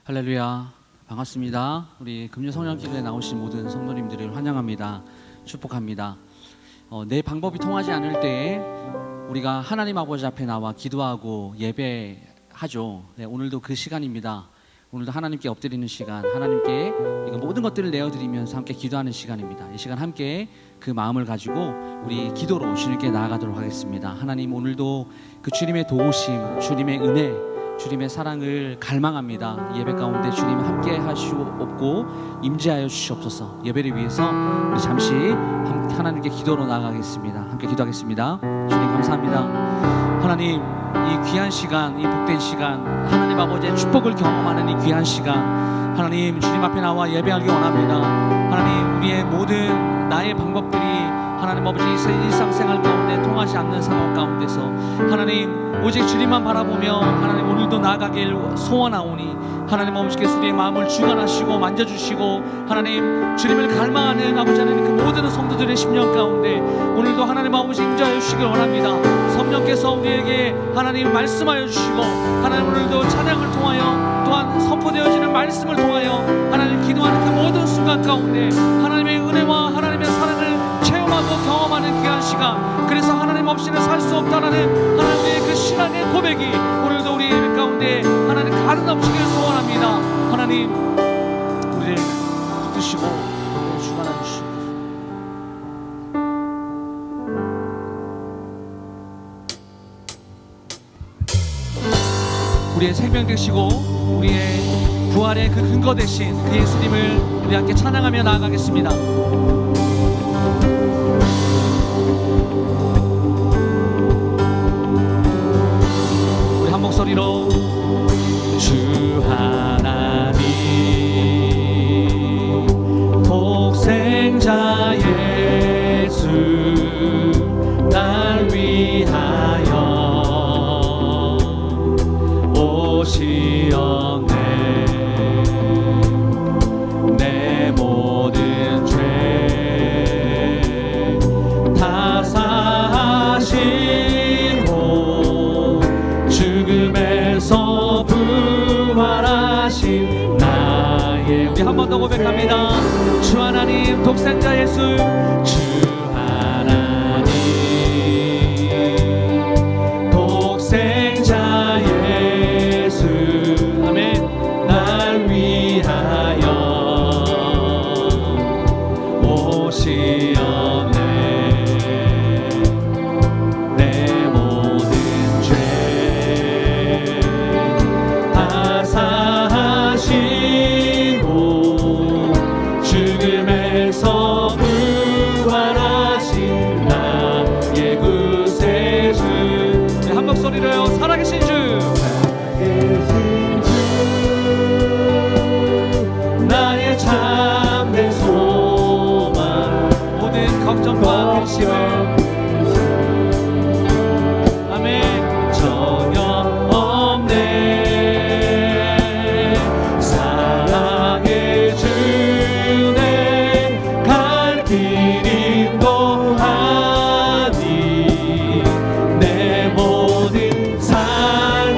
할렐루야, 반갑습니다. 우리 금요 성령기도에 나오신 모든 성도님들을 환영합니다. 축복합니다. 내 방법이 통하지 않을 때에 우리가 하나님 아버지 앞에 나와 기도하고 예배하죠. 오늘도 그 시간입니다. 오늘도 하나님께 엎드리는 시간, 하나님께 모든 것들을 내어드리면서 함께 기도하는 시간입니다. 이 시간 함께 그 마음을 가지고 우리 기도로 주님께 나아가도록 하겠습니다. 하나님, 오늘도 그 주님의 도우심, 주님의 은혜, 주님의 사랑을 갈망합니다. 예배 가운데 주님 함께 하시옵고 임재하여 주시옵소서. 예배를 위해서 우리 잠시 하나님께 기도로 나아가겠습니다. 함께 기도하겠습니다. 주님 감사합니다. 하나님, 이 귀한 시간, 이 복된 시간, 하나님 아버지의 축복을 경험하는 이 귀한 시간, 하나님 주님 앞에 나와 예배하기 원합니다. 하나님, 우리의 모든 나의 방법들이 하나님 아버지 일상생활 가운데 통하지 않는 상황 가운데서 하나님 오직 주님만 바라보며 하나님 오늘도 나아가길 소원하오니 하나님 아버지께서 우리의 마음을 주관하시고 만져주시고 하나님 주님을 갈망하는 아버지 하나님 그 모든 성도들의 심령 가운데 오늘도 하나님 아버지 임재하여 주시길 원합니다. 성령께서 우리에게 하나님 말씀하여 주시고 하나님 오늘도 찬양을 통하여 또한 선포되어지는 말씀을 통하여 하나님 기도하는 그 모든 순간 가운데 하나님의 은혜와 하나님의 사랑을 체험하고 경험하는 귀한 시간, 그래서 하나님 없이는 살 수 없다라는 하나님의 그 신앙의 고백이 오늘도 우리 예배 가운데 하나님 가득 넘치기를 소원합니다. 하나님 우리를 붙드시고 주관하여 주시고 우리의 생명 되시고 우리의 부활의 그 근거 되신 그 예수님을 우리 함께 찬양하며 나아가겠습니다. 우리 한 목소리로 주 하나님 독생자 예수 날 위하여 오시었네. 내 모든 죄 다 사하시고 죽음에서 부활하신 나의 우리 한 번 더 고백합니다. 주 하나님 독생자 예수 주 하나님 독생자 예수 아멘 날 위하여 오시었네. 내 모든 죄 다 사하시고 죽음에서 부활하신 나의 구세주. 네, 한 목소리로요. 살아계신 주 나의 참된 소망 모든 걱정과 근심을 아멘 전혀 없네. 사랑해 주네 갈 길 인도하니 내 모든 삶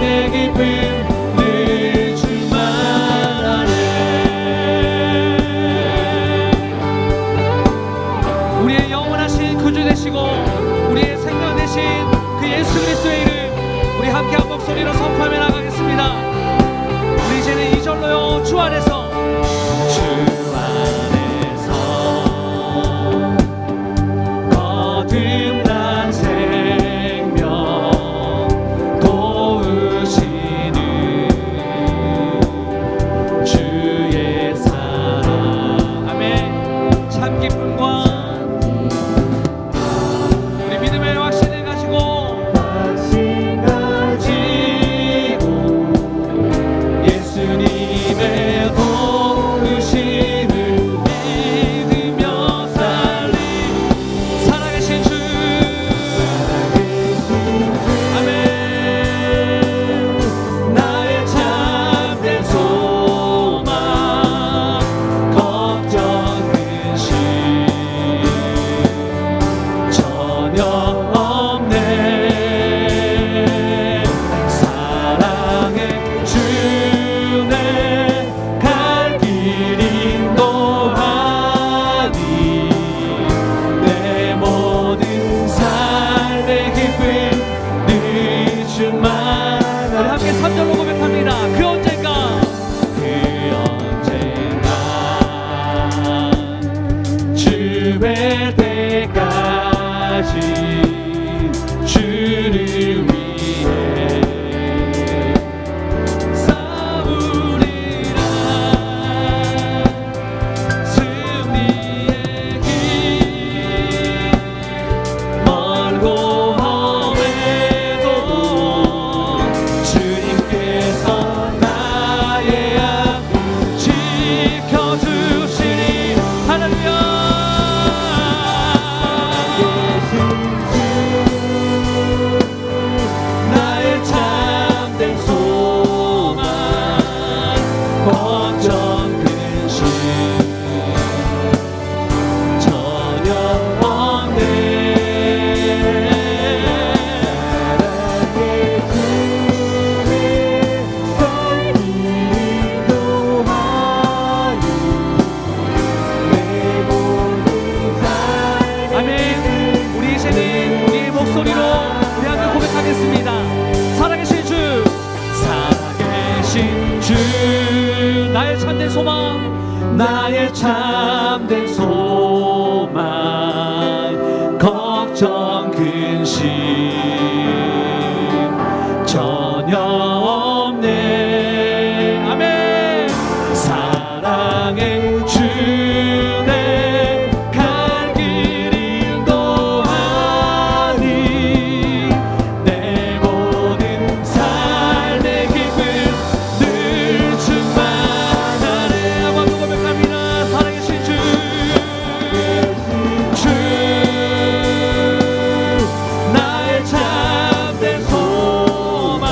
충만하네. 우리 함께 3절로 고백합니다. 그 언젠가 주의 때까지 주를 위해 싸우리라. 승리의 길 멀고 험해도 주님께서 나의 앞 지켜주시니. 할렐루야. 나의 참된 소망 걱정 근심 전혀 없네. 아멘. 우리 이제는 우리의 목소리로 우리 함께 고백하겠습니다. 살아계신 주, 살아계신 주, 나의 참된 소망, 나의 참된 소망 걱정 근심 전혀 없네. 아멘. 사랑의 주내 갈 길 인도하니 내 모든 삶의 기쁨 늘 충만하네. 한번 더 고백합니다. 살아계신 주, 나의 참된 소망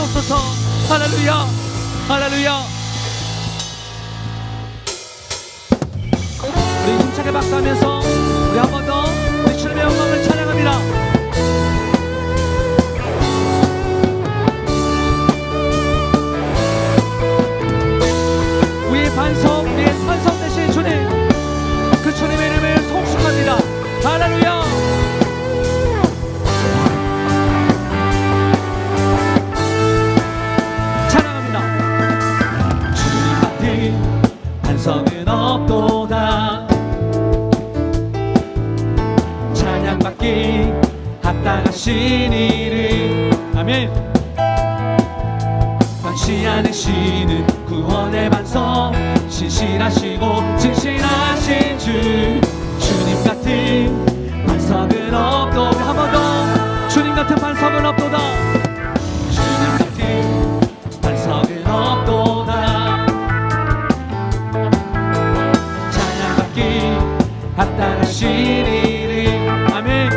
주옵소서. 할렐루야, 할렐루야. 우리 힘차게 박수하면서 우리 한 번 더 우리 주님의 영광을 찬양합니다. 우리의 반석, 우리의 산성 되신 주님, 그 주님의 이름을 송축합니다. 할렐루야. 찬양합니다. 주님 같은 반석은 없도다. 찬양받기 합당하신 이름. 아멘. 변치 않으시는 구원의 반석, 신실하시고 진실하신 주. 주님 같은 반석은 없도다. 한 번 더. 주님 같은 반석은 없도다. 주님 같은 반석은 없도다. 찬양받기 합당하신 이름. 아멘.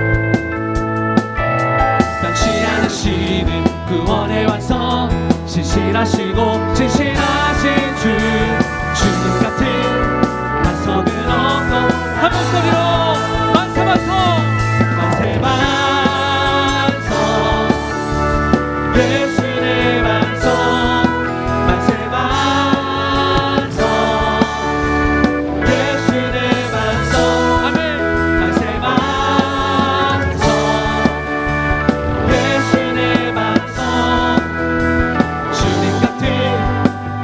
변치 않으시는 구원의 완성, 신실하시고 진실하신 주. 주님 같은 반석은 없도다. 한 목소리로 만세 반석, 만세 반석, 예수의 반석, 만세 반석, 예수의 반석. 아멘. 만세 반석, 예수의 반석. 주님 같은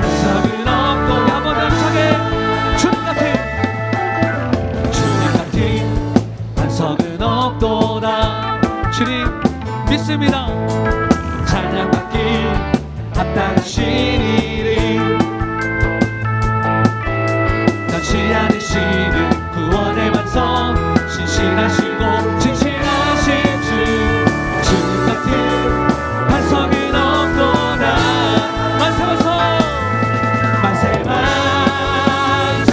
반석은 없고. 한번 더 힘차게. 주님 같은 반석은 없도다. 주님 믿습니다. 찬양받기 합당하신 이름. 변치 않으시는 구원의 완성, 신실하시고 진실하신 주. 주님 같은 반석은 없도다. 만세 반석, 만세 반석,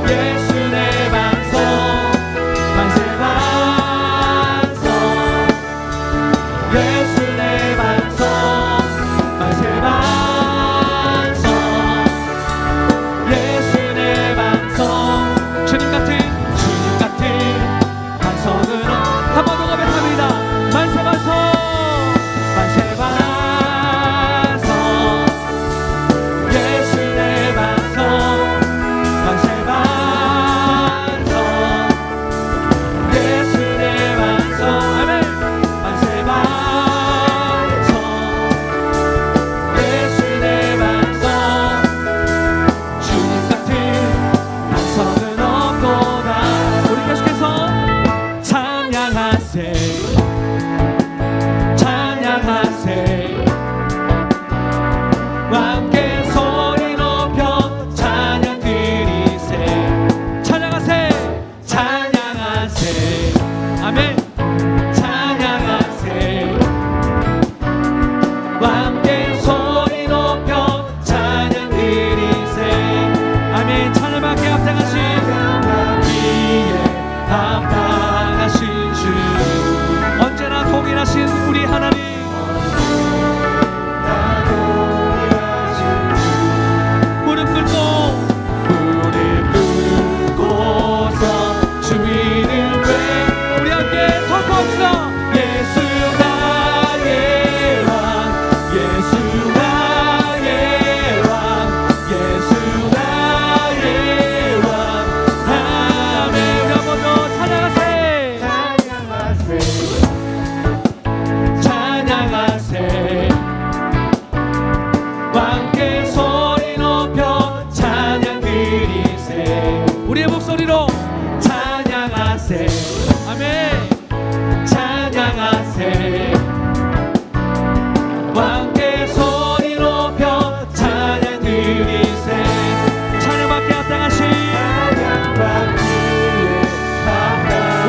예수의 반석, 만세 반석, 예수의 반석, 만세 반석, 예수의 반석. 주님 같은 반석은 한 번 더 고백합니다. 만세 반석, 만세 반석, 예수의 반석, 만세 반석, 예수의 반석. 아멘. 만세 반석, 예수의 반석. 주님 같은 반석은 없도다. 우리 계속해서 찬양하세, 찬양하세. 함께 소리 높여 찬양 드리세. 찬양하세, 찬양하세. 아멘. 찬양하세. 함께 소리 높여 찬양 드리세. 아멘. 찬양받기에 합당하신, 합당하신 주. 언제나 동일하신 우리 하나님. 무릎 꿇고서 주 이름 외 우리 함께 선포합시다. 예수 나의 왕, 예수 나의 왕, 예수 나의 왕. 아멘. 우리 한 번 더 찬양하세, 찬양하세. 함께 소리 높여 찬양 드리세. 우리의 목소리로 찬양하세. 아멘. 찬양하세. 함께 소리 높여 찬양 드리세. 찬양받기에 합당하신,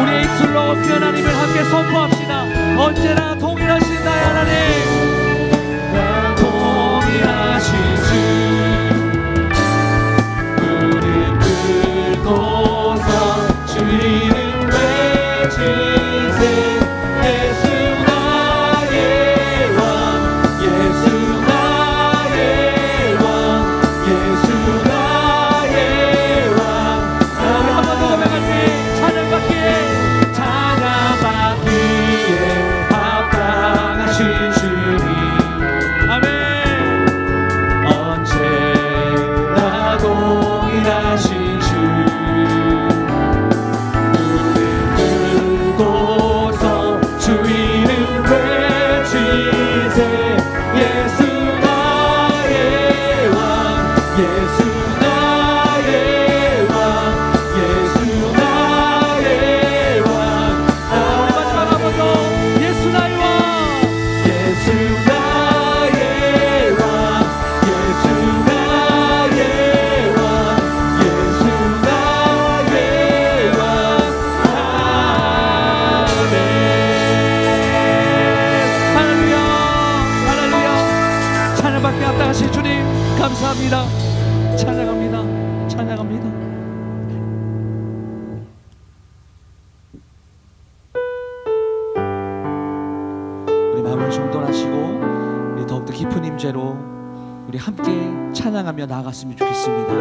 우리의 입술로 그 하나님을 함께 선포합시다. 언제나 동일하신 나의 하나님. 동일하신 주. 무릎 꿇고서 주 이름 외치세. 예수 나의 왕, 살아가신 주님 감사합니다. 찬양합니다. 찬양합니다. 우리 마음을 정돈하시고 우리 더욱더 깊은 임재로 우리 함께 찬양하며 나아갔으면 좋겠습니다.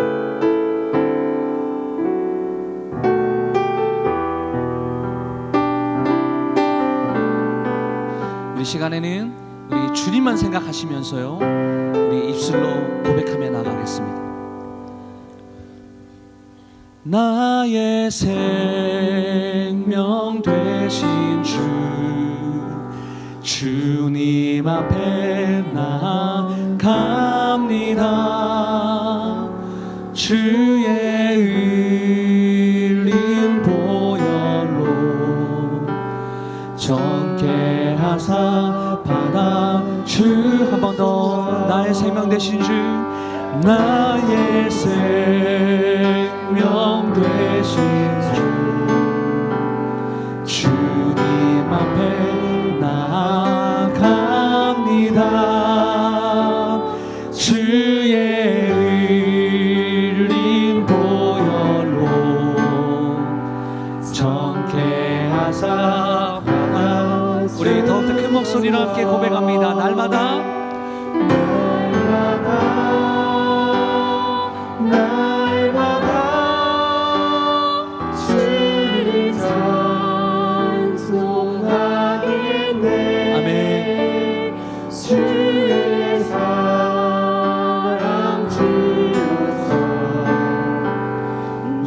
우리 시간에는 우리 주님만 생각하시면서요 우리 입술로 고백하며 나가겠습니다. 나의 생명 되신 주, 주님 앞에 나아갑니다. 주의 흘린 보혈로 정케하사 받아주. 한 번 더. 나의 생명 되신 주, 나의 생명 되신 주, 주님 앞에 나아갑니다. 주의 흘린 보혈로 정케하사 받아. 우리 더욱더 큰 목소리로 함께 고백합니다. 날마다 주를 찬송하겠네. 아멘. 주의 사랑 주여서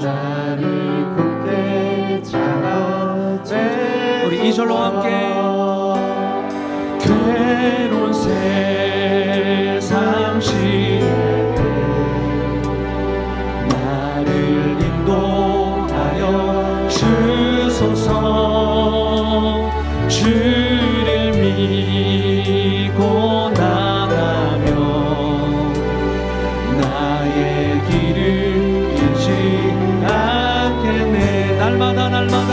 나를 굳게 잡아줘. 우리 2절로 함께. 괴로운 세상 시대 나를 인도하여 주소서. 주를 믿고 나가며 나의 길을 잃지 않겠네. 날마다 날마다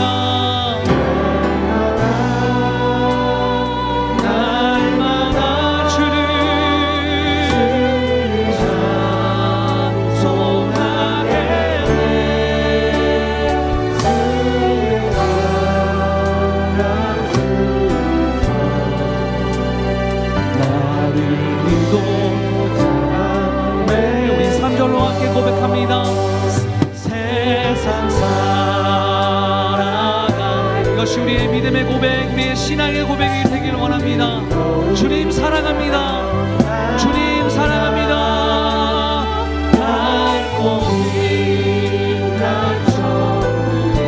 고백합니다. 세상 살아가. 이것이 우리의 믿음의 고백, 우리의 신앙의 고백이 되기를 원합니다. 주님 사랑합니다. 주님 사랑합니다. 밝고 빛난 천국에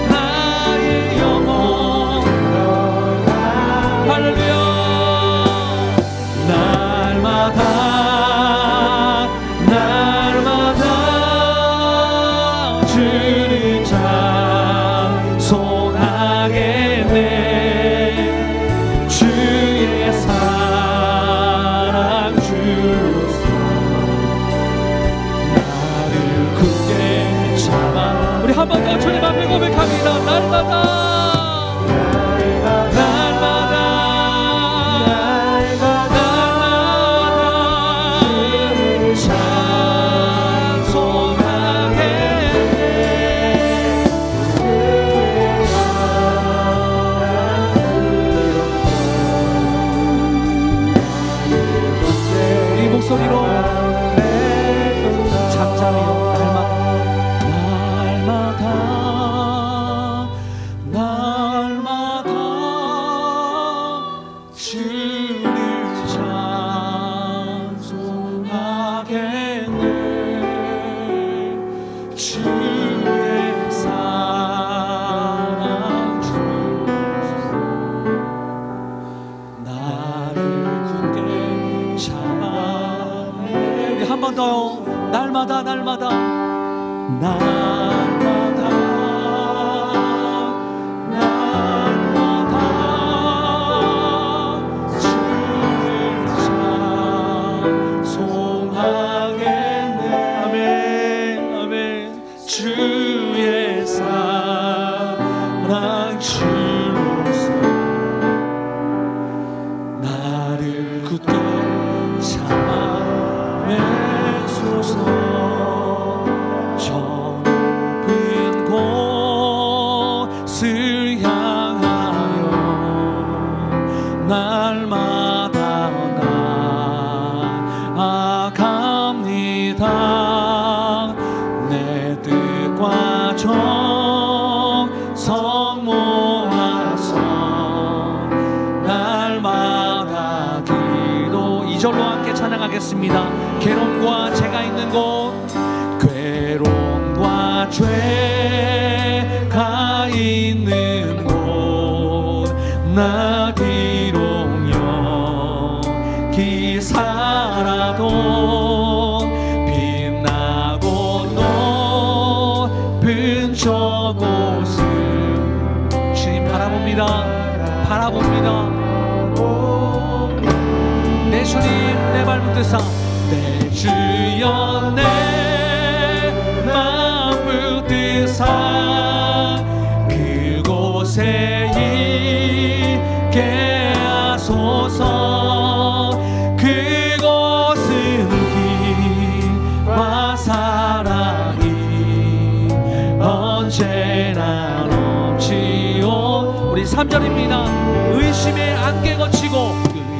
나의 영혼. 할렐루야. 날마다 주를 찬송하겠네. 주의 사랑 주로서 나를 굳게 잡아. 우리 한 번 더 주님 앞에 고백합니다. 날마다 소리로 잠잠히요. 날마다 주를 찬송하겠네. 주의 사랑 주소서 나를 굳게 잡아. 한 번 더요. 날마다 주를 찬송하겠네. 아멘 아멘. 주의 사랑 주로서 나를 굳게 2절로 함께 찬양하겠습니다. 괴로움과 죄가 있는 곳, 괴로움과 죄가 있는 곳, 나 비록 여기 살아도 빛나고 높은 저곳을 주님 바라봅니다. 내 주님 내 발 붙드사, 내 주여 내 마음 붙드사 그곳에 있게 하소서. 그곳은 길과 사랑이 언제나 넘치오. 우리 3절입니다. 의심의 안개 거치고,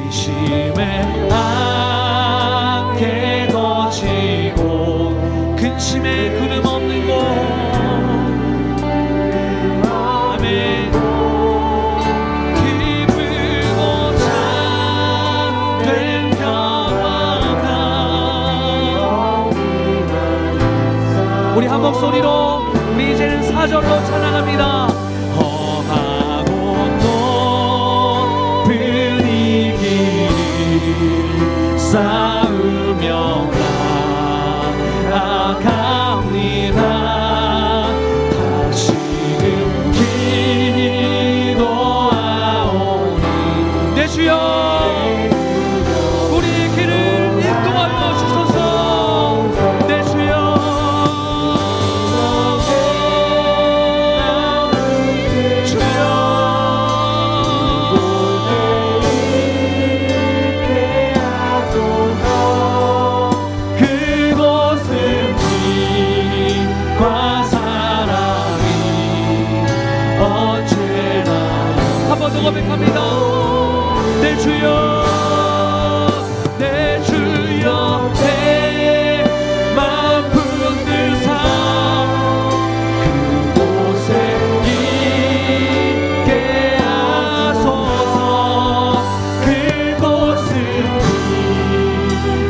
의심의 안개 거치고 근심의 구름 없는 곳, 아멘. 기쁘고 참된 평화가, 우리 한 목소리로 우리 이제는 4절로 찬양합니다. 험하고 높은 이 길을 쌓으며 나아갑니다. 다시금 기도하오니 내 주여 우리 길을 인도하여 주소서. 내 주여 고백합니다. 내 주여 내 주여 내 맘 붙드사 그곳에 있게 하소서. 그곳은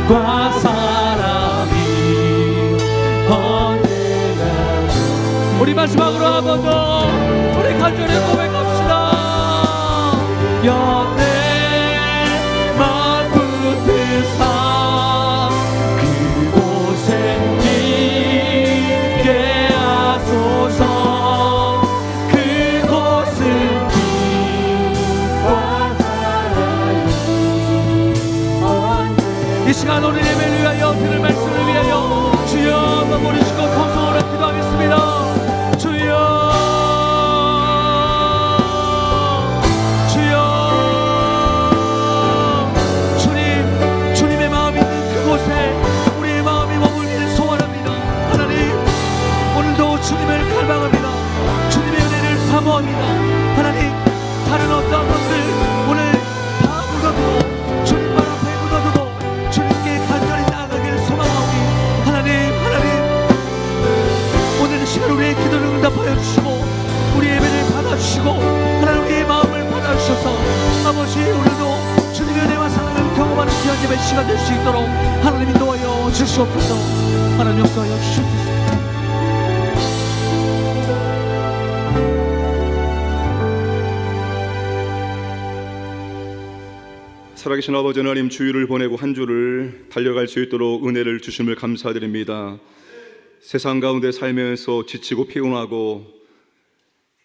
빛과 사랑이 언제나. 우리 마지막으로 한 번 더 우리 간절히 고백합시다. 여내 맘 붙드사 그곳에 있게 하소서. 그곳은 빛과 사랑이. 이 시간 우리 예배를 위하여 들을 말씀을 위하여 주여 한번 부르시고 통성으로 기도하겠습니다. 주여 우리의 마음이 머물기를 소원합니다. 하나님 오늘도 주님을 갈망합니다. 주님의 은혜를 사모합니다. 하나님 다른 어떤 것을 오늘 다 묻어두고 주님 발 앞에 묻어두고 주님께 간절히 나아가기를 소망하오니 하나님 오늘 시간 우리의 기도를 응답하여 주시고 우리의 예배를 받아주시고 하나님 우리의 마음을 받아주셔서 아버지 오늘도 주님의 은혜와 사랑을 경험하는 귀한 예배 시간 될 수 있도록 하나님 인도하여 주시옵소서. 하나님 역사하여 주시옵소서. 살아계신 아버지 하나님, 주일을 보내고 한 주를 달려갈 수 있도록 은혜를 주심을 감사드립니다. 세상 가운데 살면서 지치고 피곤하고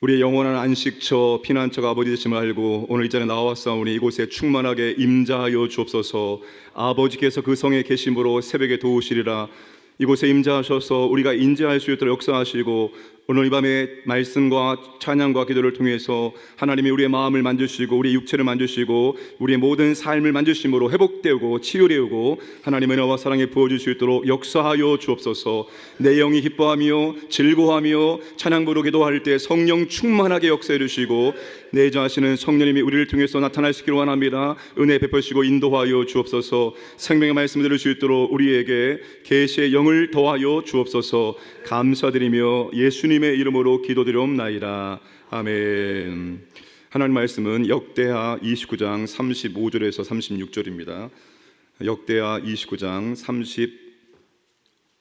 우리의 영원한 안식처, 피난처가 아버지 되심을 알고 오늘 이 자리에 나와싸우니 이곳에 충만하게 임자하여 주옵소서. 아버지께서 그 성에 계심으로 새벽에 도우시리라. 이곳에 임자하셔서 우리가 인재할 수 있도록 역사하시고 오늘 이 밤에 말씀과 찬양과 기도를 통해서 하나님이 우리의 마음을 만드시고 우리의 육체를 만드시고 우리의 모든 삶을 만드심으로 회복되고 치유되고 하나님의 은혜와 사랑에 부어줄 수 있도록 역사하여 주옵소서. 내 영이 기뻐하며 즐거워하며 찬양 부르 기도할 때 성령 충만하게 역사해 주시고 내주하시는 성령님이 우리를 통해서 나타나시기를 원합니다. 은혜 베푸시고 인도하여 주옵소서. 생명의 말씀을 들을 수 있도록 우리에게 계시의 영을 더하여 주옵소서. 감사드리며 예수님의 이름으로 기도드리옵나이다. 아멘. 하나님 말씀은 역대하 29장 35절에서 36절입니다. 역대하 29장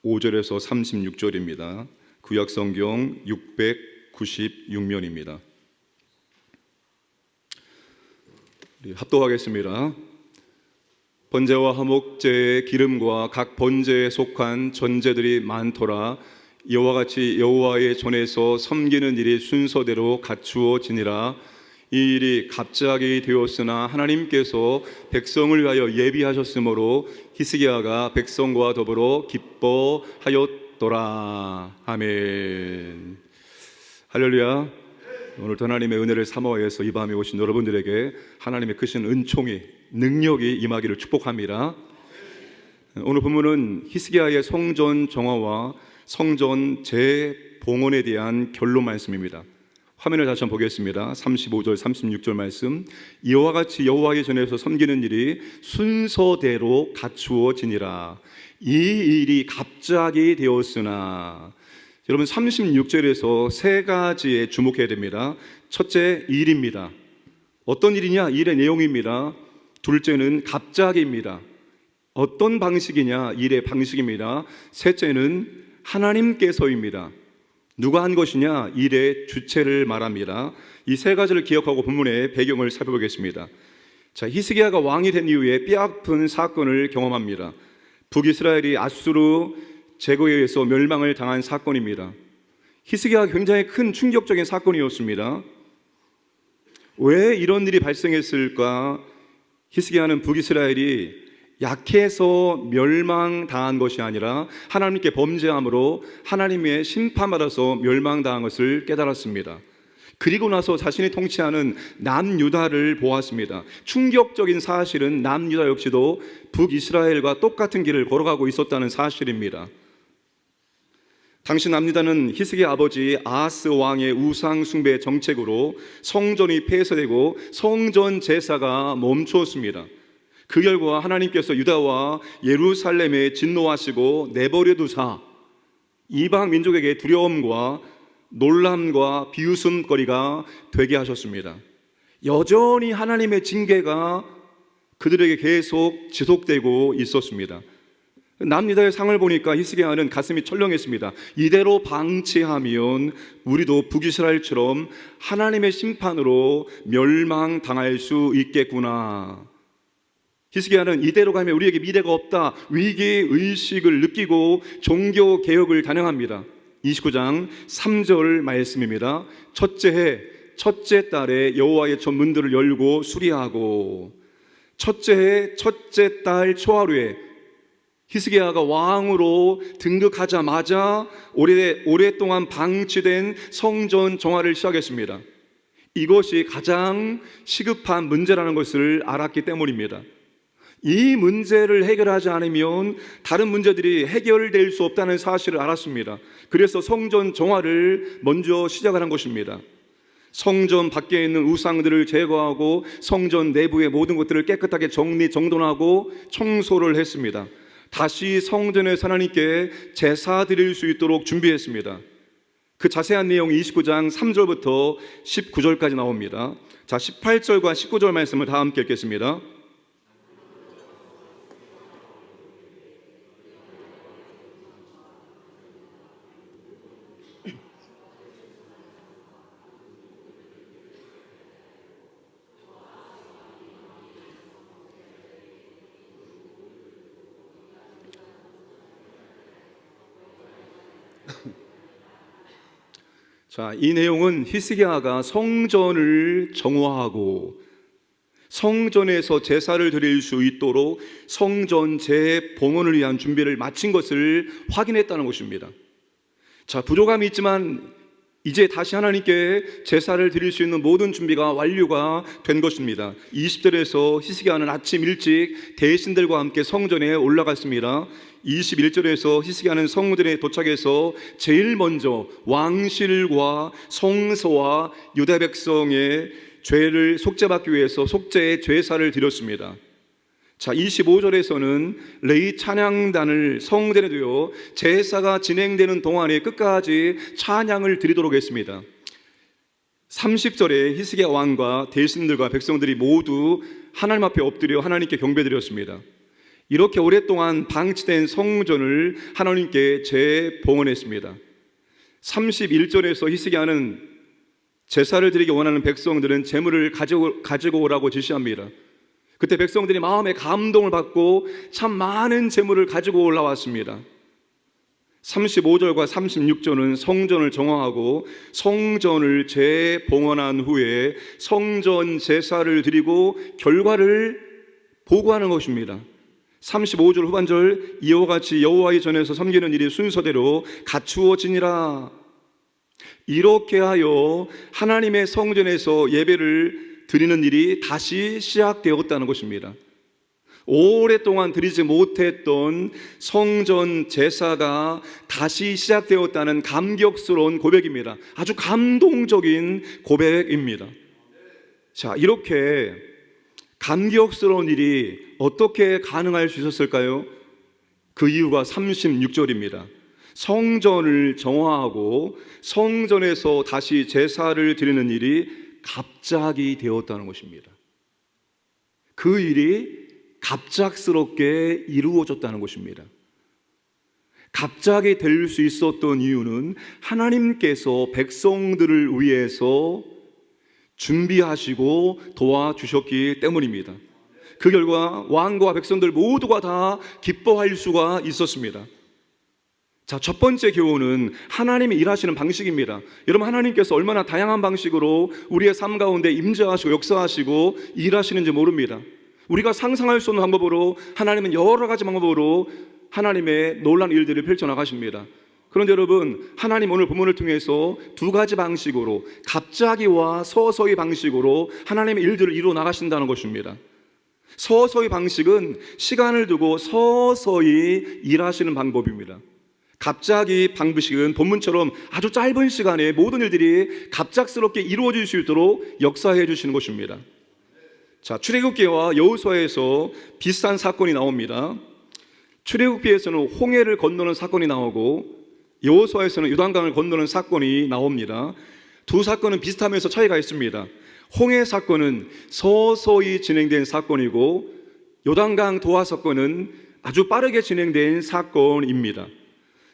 35절에서 36절입니다. 구약성경 696면입니다. 합독하겠습니다. 번제와 화목제의 기름과 각 번제에 속한 전제들이 많더라. 이와 같이 여호와의 전에서 섬기는 일이 순서대로 갖추어지니라. 이 일이 갑자기 되었으나 하나님께서 백성을 위하여 예비하셨으므로 히스기야가 백성과 더불어 기뻐하였더라. 아멘. 할렐루야. 오늘도 하나님의 은혜를 사모하여서 이 밤에 오신 여러분들에게 하나님의 크신 은총이, 능력이 임하기를 축복합니다. 오늘 본문은 히스기야의 성전 정화와 성전 재봉헌에 대한 결론 말씀입니다. 화면을 다시 한번 보겠습니다. 35절 36절 말씀. 이와 같이 여호와의 전에서 섬기는 일이 순서대로 갖추어지니라. 이 일이 갑자기 되었으나. 여러분 36절에서 세 가지에 주목해야 됩니다. 첫째, 일입니다. 어떤 일이냐? 일의 내용입니다. 둘째는 갑자기입니다. 어떤 방식이냐? 일의 방식입니다. 셋째는 하나님께서입니다. 누가 한 것이냐? 일의 주체를 말합니다. 이 세 가지를 기억하고 본문의 배경을 살펴보겠습니다. 자, 히스기야가 왕이 된 이후에 뼈아픈 사건을 경험합니다. 북이스라엘이 아수르 제거에 의해서 멸망을 당한 사건입니다. 히스기야가 굉장히 큰 충격적인 사건이었습니다. 왜 이런 일이 발생했을까? 히스기야는 북이스라엘이 약해서 멸망당한 것이 아니라 하나님께 범죄함으로 하나님의 심판받아서 멸망당한 것을 깨달았습니다. 그리고 나서 자신이 통치하는 남유다를 보았습니다. 충격적인 사실은 남유다 역시도 북이스라엘과 똑같은 길을 걸어가고 있었다는 사실입니다. 당시 남유다는 히스기야 아버지 아하스 왕의 우상 숭배 정책으로 성전이 폐쇄되고 성전 제사가 멈추었습니다. 그 결과 하나님께서 유다와 예루살렘에 진노하시고 내버려 두사 이방 민족에게 두려움과 놀람과 비웃음거리가 되게 하셨습니다. 여전히 하나님의 징계가 그들에게 계속 지속되고 있었습니다. 남유다의 상을 보니까 히스기야는 가슴이 철렁했습니다. 이대로 방치하면 우리도 북이스라엘처럼 하나님의 심판으로 멸망당할 수 있겠구나. 히스기야는 이대로 가면 우리에게 미래가 없다, 위기의식을 느끼고 종교개혁을 단행합니다. 29장 3절 말씀입니다. 첫째 해 첫째 달에 여호와의 전 문들을 열고 수리하고, 첫째 해 첫째 달 초하루에 히스기야가 왕으로 등극하자마자 오랫동안 방치된 성전 정화를 시작했습니다. 이것이 가장 시급한 문제라는 것을 알았기 때문입니다. 이 문제를 해결하지 않으면 다른 문제들이 해결될 수 없다는 사실을 알았습니다. 그래서 성전 정화를 먼저 시작을 한 것입니다. 성전 밖에 있는 우상들을 제거하고 성전 내부의 모든 것들을 깨끗하게 정돈하고 청소를 했습니다. 다시 성전에서 하나님께 제사 드릴 수 있도록 준비했습니다. 그 자세한 내용이 29장 3절부터 19절까지 나옵니다. 자, 18절과 19절 말씀을 다 함께 읽겠습니다. 자, 이 내용은 히스기야가 성전을 정화하고 성전에서 제사를 드릴 수 있도록 성전 재봉헌을 위한 준비를 마친 것을 확인했다는 것입니다. 자, 부족함이 있지만 이제 다시 하나님께 제사를 드릴 수 있는 모든 준비가 완료가 된 것입니다. 20절에서 히스기야는 아침 일찍 대신들과 함께 성전에 올라갔습니다. 21절에서 히스기야는 성전에 도착해서 제일 먼저 왕실과 성소와 유다 백성의 죄를 속죄받기 위해서 속죄의 제사를 드렸습니다. 자, 25절에서는 레위 찬양단을 성전에 두어 제사가 진행되는 동안에 끝까지 찬양을 드리도록 했습니다. 30절에 히스기야 왕과 대신들과 백성들이 모두 하나님 앞에 엎드려 하나님께 경배드렸습니다. 이렇게 오랫동안 방치된 성전을 하나님께 재봉헌했습니다. 31절에서 히스기야는 제사를 드리기 원하는 백성들은 제물을 가지고 오라고 지시합니다. 그때 백성들이 마음에 감동을 받고 참 많은 제물을 가지고 올라왔습니다. 35절과 36절은 성전을 정화하고 성전을 재봉헌한 후에 성전 제사를 드리고 결과를 보고하는 것입니다. 35절 후반절, 이와 같이 여호와의 전에서 섬기는 일이 순서대로 갖추어지니라. 이렇게 하여 하나님의 성전에서 예배를 드리는 일이 다시 시작되었다는 것입니다. 오랫동안 드리지 못했던 성전 제사가 다시 시작되었다는 감격스러운 고백입니다. 아주 감동적인 고백입니다. 자, 이렇게 감격스러운 일이 어떻게 가능할 수 있었을까요? 그 이유가 36절입니다. 성전을 정화하고 성전에서 다시 제사를 드리는 일이 갑자기 되었다는 것입니다. 그 일이 갑작스럽게 이루어졌다는 것입니다. 갑자기 될 수 있었던 이유는 하나님께서 백성들을 위해서 준비하시고 도와주셨기 때문입니다. 그 결과 왕과 백성들 모두가 다 기뻐할 수가 있었습니다. 자, 첫 번째 교훈은 하나님이 일하시는 방식입니다. 여러분, 하나님께서 얼마나 다양한 방식으로 우리의 삶 가운데 임재하시고 역사하시고 일하시는지 모릅니다. 우리가 상상할 수 없는 방법으로 하나님은 여러 가지 방법으로 하나님의 놀라운 일들을 펼쳐나가십니다. 그런데 여러분, 하나님 오늘 본문을 통해서 두 가지 방식으로, 갑자기와 서서히 방식으로 하나님의 일들을 이루어 나가신다는 것입니다. 서서히 방식은 시간을 두고 서서히 일하시는 방법입니다. 갑자기 방식은 본문처럼 아주 짧은 시간에 모든 일들이 갑작스럽게 이루어질 수 있도록 역사해 주시는 것입니다. 자, 출애굽기와 여호수아에서 비슷한 사건이 나옵니다. 출애굽기에서는 홍해를 건너는 사건이 나오고 여호수아에서는 요단강을 건너는 사건이 나옵니다. 두 사건은 비슷하면서 차이가 있습니다. 홍해 사건은 서서히 진행된 사건이고 요단강 도하 사건은 아주 빠르게 진행된 사건입니다.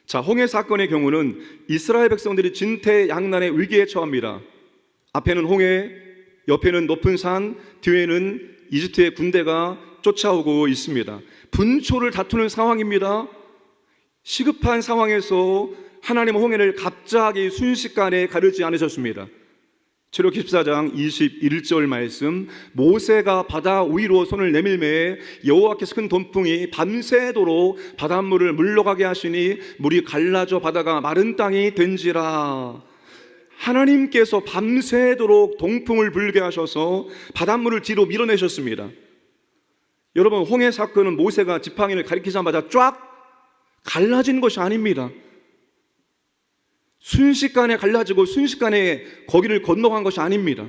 자, 홍해 사건의 경우는 이스라엘 백성들이 진퇴양난의 위기에 처합니다. 앞에는 홍해, 옆에는 높은 산, 뒤에는 이집트의 군대가 쫓아오고 있습니다. 분초를 다투는 상황입니다. 시급한 상황에서 하나님은 홍해를 갑자기 순식간에 가르지 않으셨습니다. 출애굽기 14장 21절 말씀, 모세가 바다 위로 손을 내밀매 여호와께서 큰 동풍이 밤새도록 바닷물을 물러가게 하시니 물이 갈라져 바다가 마른 땅이 된지라. 하나님께서 밤새도록 동풍을 불게 하셔서 바닷물을 뒤로 밀어내셨습니다. 여러분, 홍해 사건은 모세가 지팡이를 가리키자마자 쫙 갈라진 것이 아닙니다. 순식간에 갈라지고 순식간에 거기를 건너간 것이 아닙니다.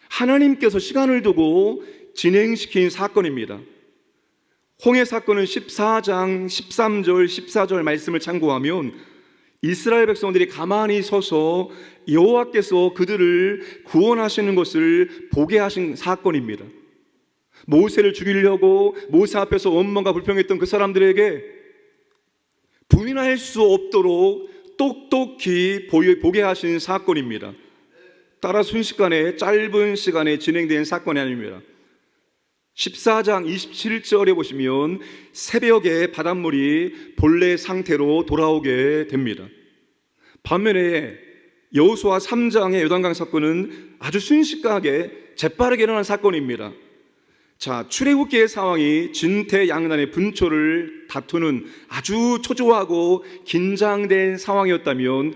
하나님께서 시간을 두고 진행시킨 사건입니다. 홍해 사건은 14장 13절 14절 말씀을 참고하면 이스라엘 백성들이 가만히 서서 여호와께서 그들을 구원하시는 것을 보게 하신 사건입니다. 모세를 죽이려고 모세 앞에서 원망과 불평했던 그 사람들에게 부인할 수 없도록 똑똑히 보게 하신 사건입니다. 따라 순식간에 짧은 시간에 진행된 사건이 아닙니다. 14장 27절에 보시면 새벽에 바닷물이 본래 상태로 돌아오게 됩니다. 반면에 여호수아 3장의 요단강 사건은 아주 순식간에 재빠르게 일어난 사건입니다. 자, 출애굽기의 상황이 진퇴양난의 분초를 다투는 아주 초조하고 긴장된 상황이었다면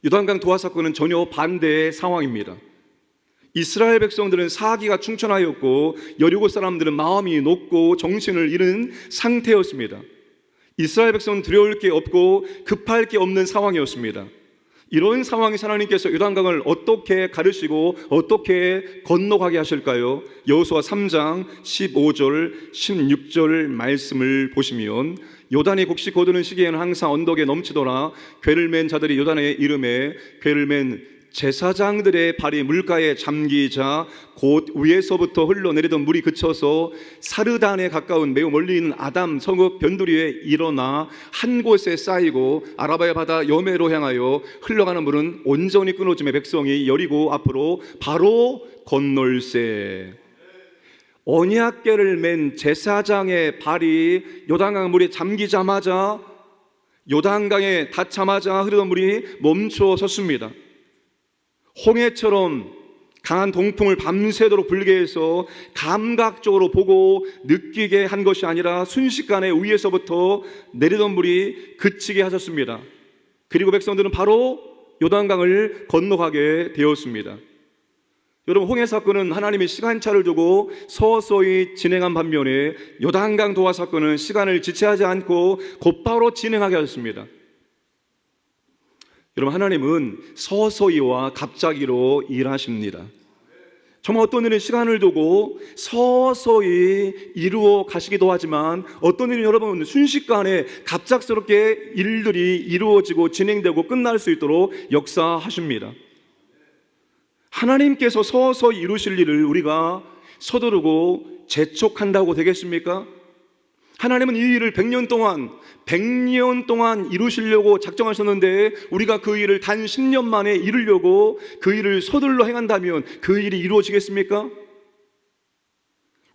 요단강 도하 사건은 전혀 반대의 상황입니다. 이스라엘 백성들은 사기가 충천하였고 여리고 사람들은 마음이 높고 정신을 잃은 상태였습니다. 이스라엘 백성은 두려울 게 없고 급할 게 없는 상황이었습니다. 이런 상황에서 하나님께서 요단강을 어떻게 가르시고 어떻게 건너가게 하실까요? 여호수아 3장 15절 16절 말씀을 보시면 요단이 곡식 거두는 시기에는 항상 언덕에 넘치더라. 궤를 맨 자들이 요단의 이름에 궤를 맨 제사장들의 발이 물가에 잠기자 곧 위에서부터 흘러내리던 물이 그쳐서 사르단에 가까운 매우 멀리 있는 아담 성읍 변두리에 일어나 한 곳에 쌓이고 아라바의 바다 여매로 향하여 흘러가는 물은 온전히 끊어지며 백성이 여리고 앞으로 바로 건널세. 언약궤를 맨 제사장의 발이 요단강 물에 잠기자마자, 요단강에 닿자마자 흐르던 물이 멈춰 섰습니다. 홍해처럼 강한 동풍을 밤새도록 불게 해서 감각적으로 보고 느끼게 한 것이 아니라 순식간에 위에서부터 내리던 물이 그치게 하셨습니다. 그리고 백성들은 바로 요단강을 건너가게 되었습니다. 여러분, 홍해 사건은 하나님이 시간차를 두고 서서히 진행한 반면에 요단강 도하 사건은 시간을 지체하지 않고 곧바로 진행하게 하셨습니다. 여러분, 하나님은 서서히와 갑자기로 일하십니다. 정말 어떤 일은 시간을 두고 서서히 이루어 가시기도 하지만 어떤 일은 여러분 순식간에 갑작스럽게 일들이 이루어지고 진행되고 끝날 수 있도록 역사하십니다. 하나님께서 서서히 이루실 일을 우리가 서두르고 재촉한다고 되겠습니까? 하나님은 이 일을 100년 동안 이루시려고 작정하셨는데 우리가 그 일을 단 10년 만에 이루려고 그 일을 서둘러 행한다면 그 일이 이루어지겠습니까?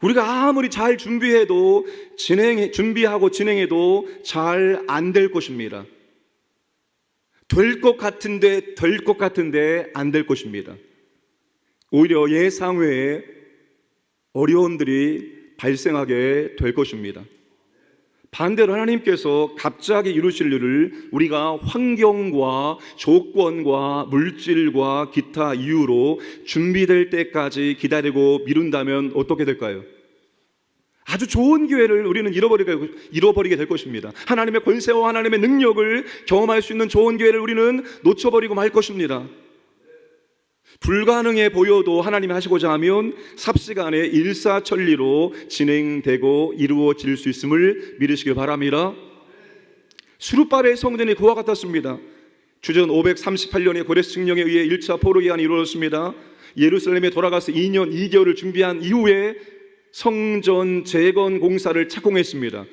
우리가 아무리 잘 준비하고 진행해도 잘 안 될 것입니다. 될 것 같은데 안 될 것입니다. 오히려 예상 외에 어려움들이 발생하게 될 것입니다. 반대로 하나님께서 갑자기 이루실 일을 우리가 환경과 조건과 물질과 기타 이유로 준비될 때까지 기다리고 미룬다면 어떻게 될까요? 아주 좋은 기회를 우리는 잃어버리게 될 것입니다. 하나님의 권세와 하나님의 능력을 경험할 수 있는 좋은 기회를 우리는 놓쳐버리고 말 것입니다. 불가능해 보여도 하나님이 하시고자 하면 삽시간에 일사천리로 진행되고 이루어질 수 있음을 믿으시길 바랍니다. 수룹바벨 성전이 그와 같았습니다. 주전 538년에 고레스 칙령에 의해 1차 포로기한이 이루어졌습니다. 예루살렘에 돌아가서 2년 2개월을 준비한 이후에 성전 재건 공사를 착공했습니다.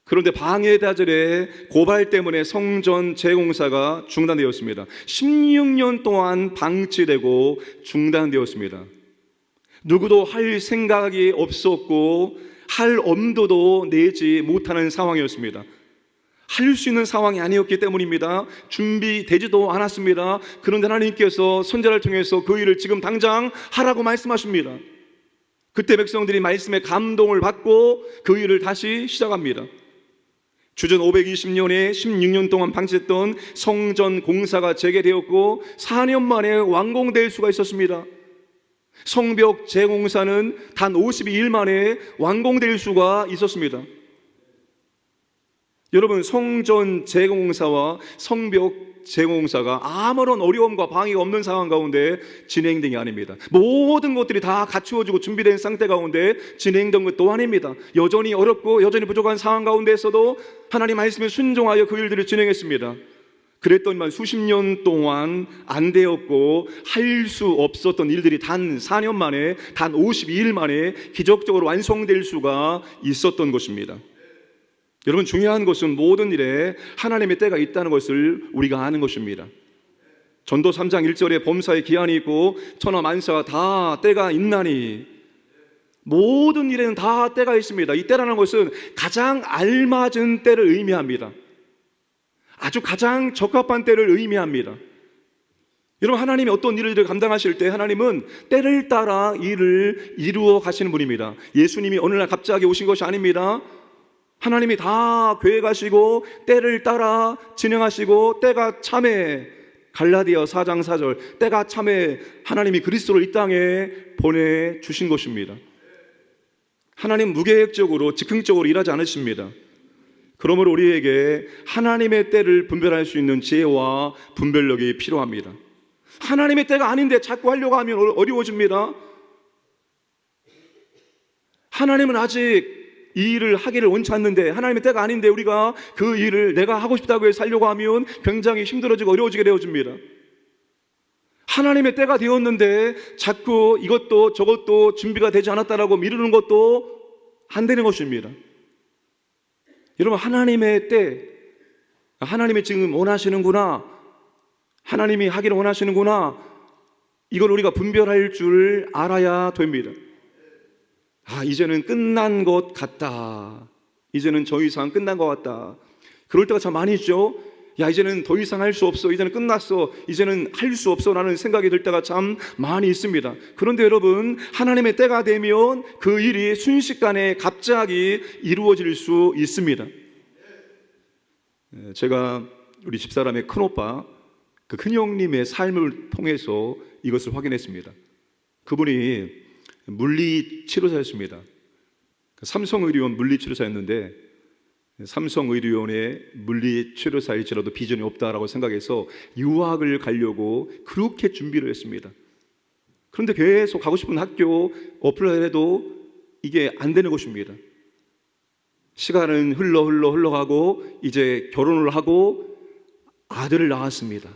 그런데 방해다절의 고발 때문에 성전 재공사가 중단되었습니다. 16년 동안 방치되고 중단되었습니다. 누구도 할 생각이 없었고 할 엄두도 내지 못하는 상황이었습니다. 할 수 있는 상황이 아니었기 때문입니다. 준비되지도 않았습니다. 그런데 하나님께서 선지자를 통해서 그 일을 지금 당장 하라고 말씀하십니다. 그때 백성들이 말씀에 감동을 받고 그 일을 다시 시작합니다. 주전 520년에 16년 동안 방치했던 성전 공사가 재개되었고 4년 만에 완공될 수가 있었습니다. 성벽 재공사는 단 52일 만에 완공될 수가 있었습니다. 여러분, 성전 재공사와 성벽 재공사가 아무런 어려움과 방해가 없는 상황 가운데 진행된 게 아닙니다. 모든 것들이 다 갖추어지고 준비된 상태 가운데 진행된 것도 아닙니다. 여전히 어렵고 여전히 부족한 상황 가운데에서도 하나님 말씀에 순종하여 그 일들을 진행했습니다. 그랬더니만 수십 년 동안 안 되었고 할 수 없었던 일들이 단 4년 만에, 단 52일 만에 기적적으로 완성될 수가 있었던 것입니다. 여러분, 중요한 것은 모든 일에 하나님의 때가 있다는 것을 우리가 아는 것입니다. 전도 3장 1절에 범사의 기한이 있고 천하 만사가 다 때가 있나니, 모든 일에는 다 때가 있습니다. 이 때라는 것은 가장 알맞은 때를 의미합니다. 아주 가장 적합한 때를 의미합니다. 여러분, 하나님이 어떤 일을 감당하실 때 하나님은 때를 따라 일을 이루어 가시는 분입니다. 예수님이 어느 날 갑자기 오신 것이 아닙니다. 하나님이 다 계획하시고 때를 따라 진행하시고 때가 참에, 갈라디아 4장 4절, 때가 참에 하나님이 그리스도를 이 땅에 보내주신 것입니다. 하나님 무계획적으로 즉흥적으로 일하지 않으십니다. 그러므로 우리에게 하나님의 때를 분별할 수 있는 지혜와 분별력이 필요합니다. 하나님의 때가 아닌데 자꾸 하려고 하면 어려워집니다. 하나님은 아직 이 일을 하기를 원치 않는데, 하나님의 때가 아닌데 우리가 그 일을 내가 하고 싶다고 해서 하려고 하면 굉장히 힘들어지고 어려워지게 되어집니다. 하나님의 때가 되었는데 자꾸 이것도 저것도 준비가 되지 않았다라고 미루는 것도 안 되는 것입니다. 여러분, 하나님의 때, 하나님이 지금 원하시는구나, 하나님이 하기를 원하시는구나, 이걸 우리가 분별할 줄 알아야 됩니다. 이제는 끝난 것 같다, 이제는 더 이상 끝난 것 같다, 그럴 때가 참 많이 있죠. 이제는 더 이상 할 수 없어, 이제는 끝났어, 이제는 할 수 없어 라는 생각이 들 때가 참 많이 있습니다. 그런데 여러분, 하나님의 때가 되면 그 일이 순식간에 갑자기 이루어질 수 있습니다. 제가 우리 집사람의 큰오빠, 그 큰형님의 삶을 통해서 이것을 확인했습니다. 그분이 물리치료사였습니다. 삼성의료원 물리치료사였는데, 삼성의료원의 물리치료사일지라도 비전이 없다라고 생각해서 유학을 가려고 그렇게 준비를 했습니다. 그런데 계속 가고 싶은 학교 어플라이를 해도 이게 안 되는 것입니다. 시간은 흘러가고 이제 결혼을 하고 아들을 낳았습니다.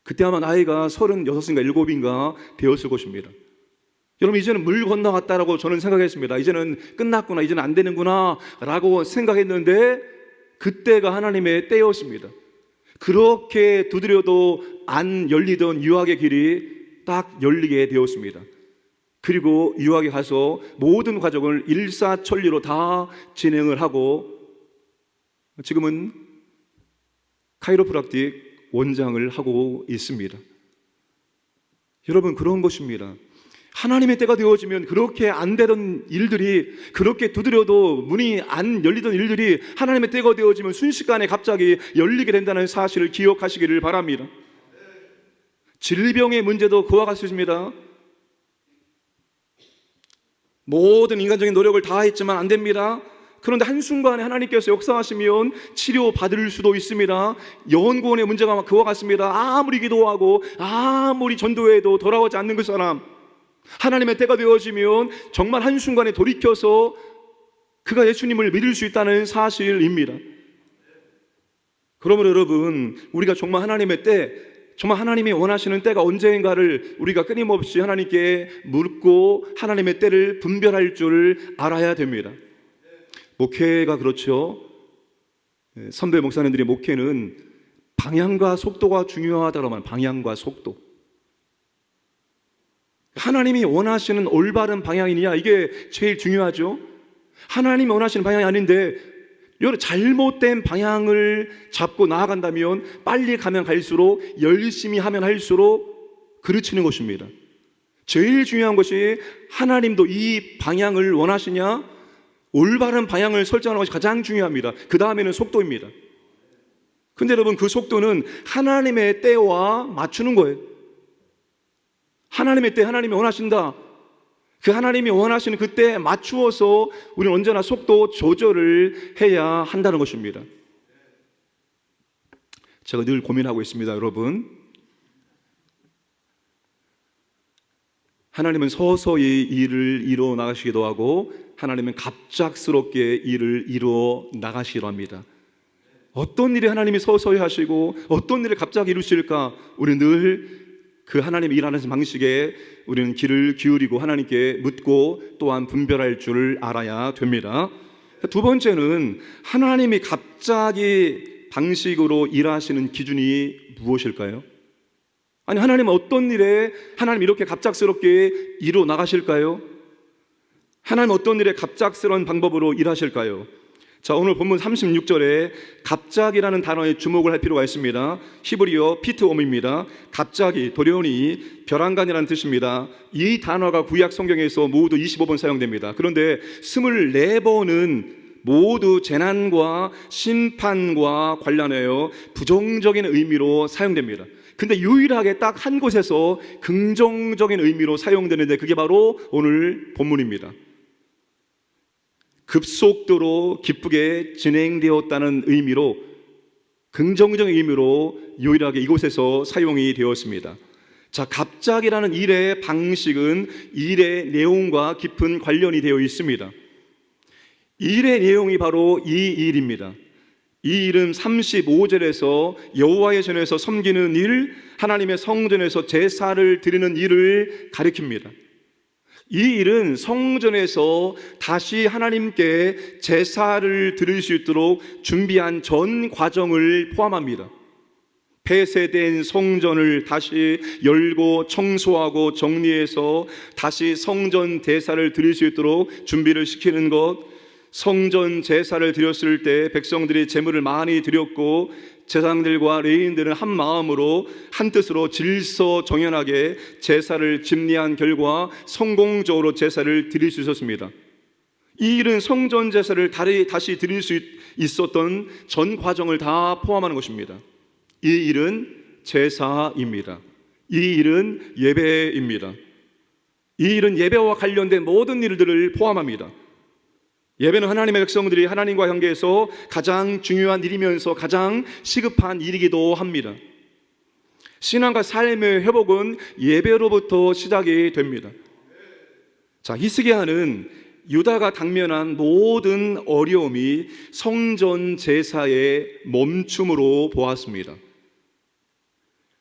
그때 아마 나이가 36인가 7인가 되었을 것입니다. 여러분, 이제는 물 건너갔다라고 저는 생각했습니다. 이제는 끝났구나, 이제는 안 되는구나 라고 생각했는데, 그때가 하나님의 때였습니다. 그렇게 두드려도 안 열리던 유학의 길이 딱 열리게 되었습니다. 그리고 유학에 가서 모든 과정을 일사천리로 다 진행을 하고 지금은 카이로프락틱 원장을 하고 있습니다. 여러분, 그런 것입니다. 하나님의 때가 되어지면 그렇게 안 되던 일들이, 그렇게 두드려도 문이 안 열리던 일들이 하나님의 때가 되어지면 순식간에 갑자기 열리게 된다는 사실을 기억하시기를 바랍니다. 질병의 문제도 그와 같습니다. 모든 인간적인 노력을 다했지만 안 됩니다. 그런데 한순간에 하나님께서 역사하시면 치료받을 수도 있습니다. 연구원의 문제가 그와 같습니다. 아무리 기도하고 아무리 전도해도 돌아오지 않는 그 사람, 하나님의 때가 되어지면 정말 한순간에 돌이켜서 그가 예수님을 믿을 수 있다는 사실입니다. 그러므로 여러분, 우리가 정말 하나님의 때, 정말 하나님이 원하시는 때가 언제인가를 우리가 끊임없이 하나님께 묻고 하나님의 때를 분별할 줄 알아야 됩니다. 목회가 그렇죠. 선배 목사님들이 목회는 방향과 속도가 중요하다고 하면 방향과 속도, 하나님이 원하시는 올바른 방향이냐, 이게 제일 중요하죠. 하나님이 원하시는 방향이 아닌데 여러 잘못된 방향을 잡고 나아간다면 빨리 가면 갈수록, 열심히 하면 할수록 그르치는 것입니다. 제일 중요한 것이 하나님도 이 방향을 원하시냐, 올바른 방향을 설정하는 것이 가장 중요합니다. 그 다음에는 속도입니다. 근데 여러분, 그 속도는 하나님의 때와 맞추는 거예요. 하나님의 때, 하나님이 원하신다, 그 하나님이 원하시는 그때에 맞추어서 우리는 언제나 속도 조절을 해야 한다는 것입니다. 제가 늘 고민하고 있습니다, 여러분. 하나님은 서서히 일을 이루어 나가시기도 하고, 하나님은 갑작스럽게 일을 이루어 나가시기도 합니다. 어떤 일이 하나님이 서서히 하시고 어떤 일을 갑자기 이루실까? 우리는 늘 그 하나님 일하는 방식에 우리는 귀를 기울이고 하나님께 묻고 또한 분별할 줄 알아야 됩니다. 두 번째는 하나님이 갑자기 방식으로 일하시는 기준이 무엇일까요? 아니, 하나님은 어떤 일에 하나님 이렇게 갑작스럽게 이루어 나가실까요? 하나님 어떤 일에 갑작스러운 방법으로 일하실까요? 자, 오늘 본문 36절에 갑자기라는 단어에 주목을 할 필요가 있습니다. 히브리어 피트옴입니다. 갑자기, 도련이, 벼랑간이라는 뜻입니다. 이 단어가 구약 성경에서 모두 25번 사용됩니다. 그런데 24번은 모두 재난과 심판과 관련하여 부정적인 의미로 사용됩니다. 근데 유일하게 딱 한 곳에서 긍정적인 의미로 사용되는데 그게 바로 오늘 본문입니다. 급속도로 기쁘게 진행되었다는 의미로, 긍정적인 의미로 유일하게 이곳에서 사용이 되었습니다. 자, 갑자기라는 일의 방식은 일의 내용과 깊은 관련이 되어 있습니다. 일의 내용이 바로 이 일입니다. 이 일은 35절에서 여호와의 전에서 섬기는 일, 하나님의 성전에서 제사를 드리는 일을 가리킵니다. 이 일은 성전에서 다시 하나님께 제사를 드릴 수 있도록 준비한 전 과정을 포함합니다. 폐쇄된 성전을 다시 열고 청소하고 정리해서 다시 성전 제사를 드릴 수 있도록 준비를 시키는 것, 성전 제사를 드렸을 때 백성들이 제물을 많이 드렸고 제사장들과 레위인들은 한 마음으로 한 뜻으로 질서정연하게 제사를 집리한 결과 성공적으로 제사를 드릴 수 있었습니다. 이 일은 성전 제사를 다시 드릴 수 있었던 전 과정을 다 포함하는 것입니다. 이 일은 제사입니다. 이 일은 예배입니다. 이 일은 예배와 관련된 모든 일들을 포함합니다. 예배는 하나님의 백성들이 하나님과 관계에서 가장 중요한 일이면서 가장 시급한 일이기도 합니다. 신앙과 삶의 회복은 예배로부터 시작이 됩니다. 자, 히스기야는 유다가 당면한 모든 어려움이 성전 제사의 멈춤으로 보았습니다.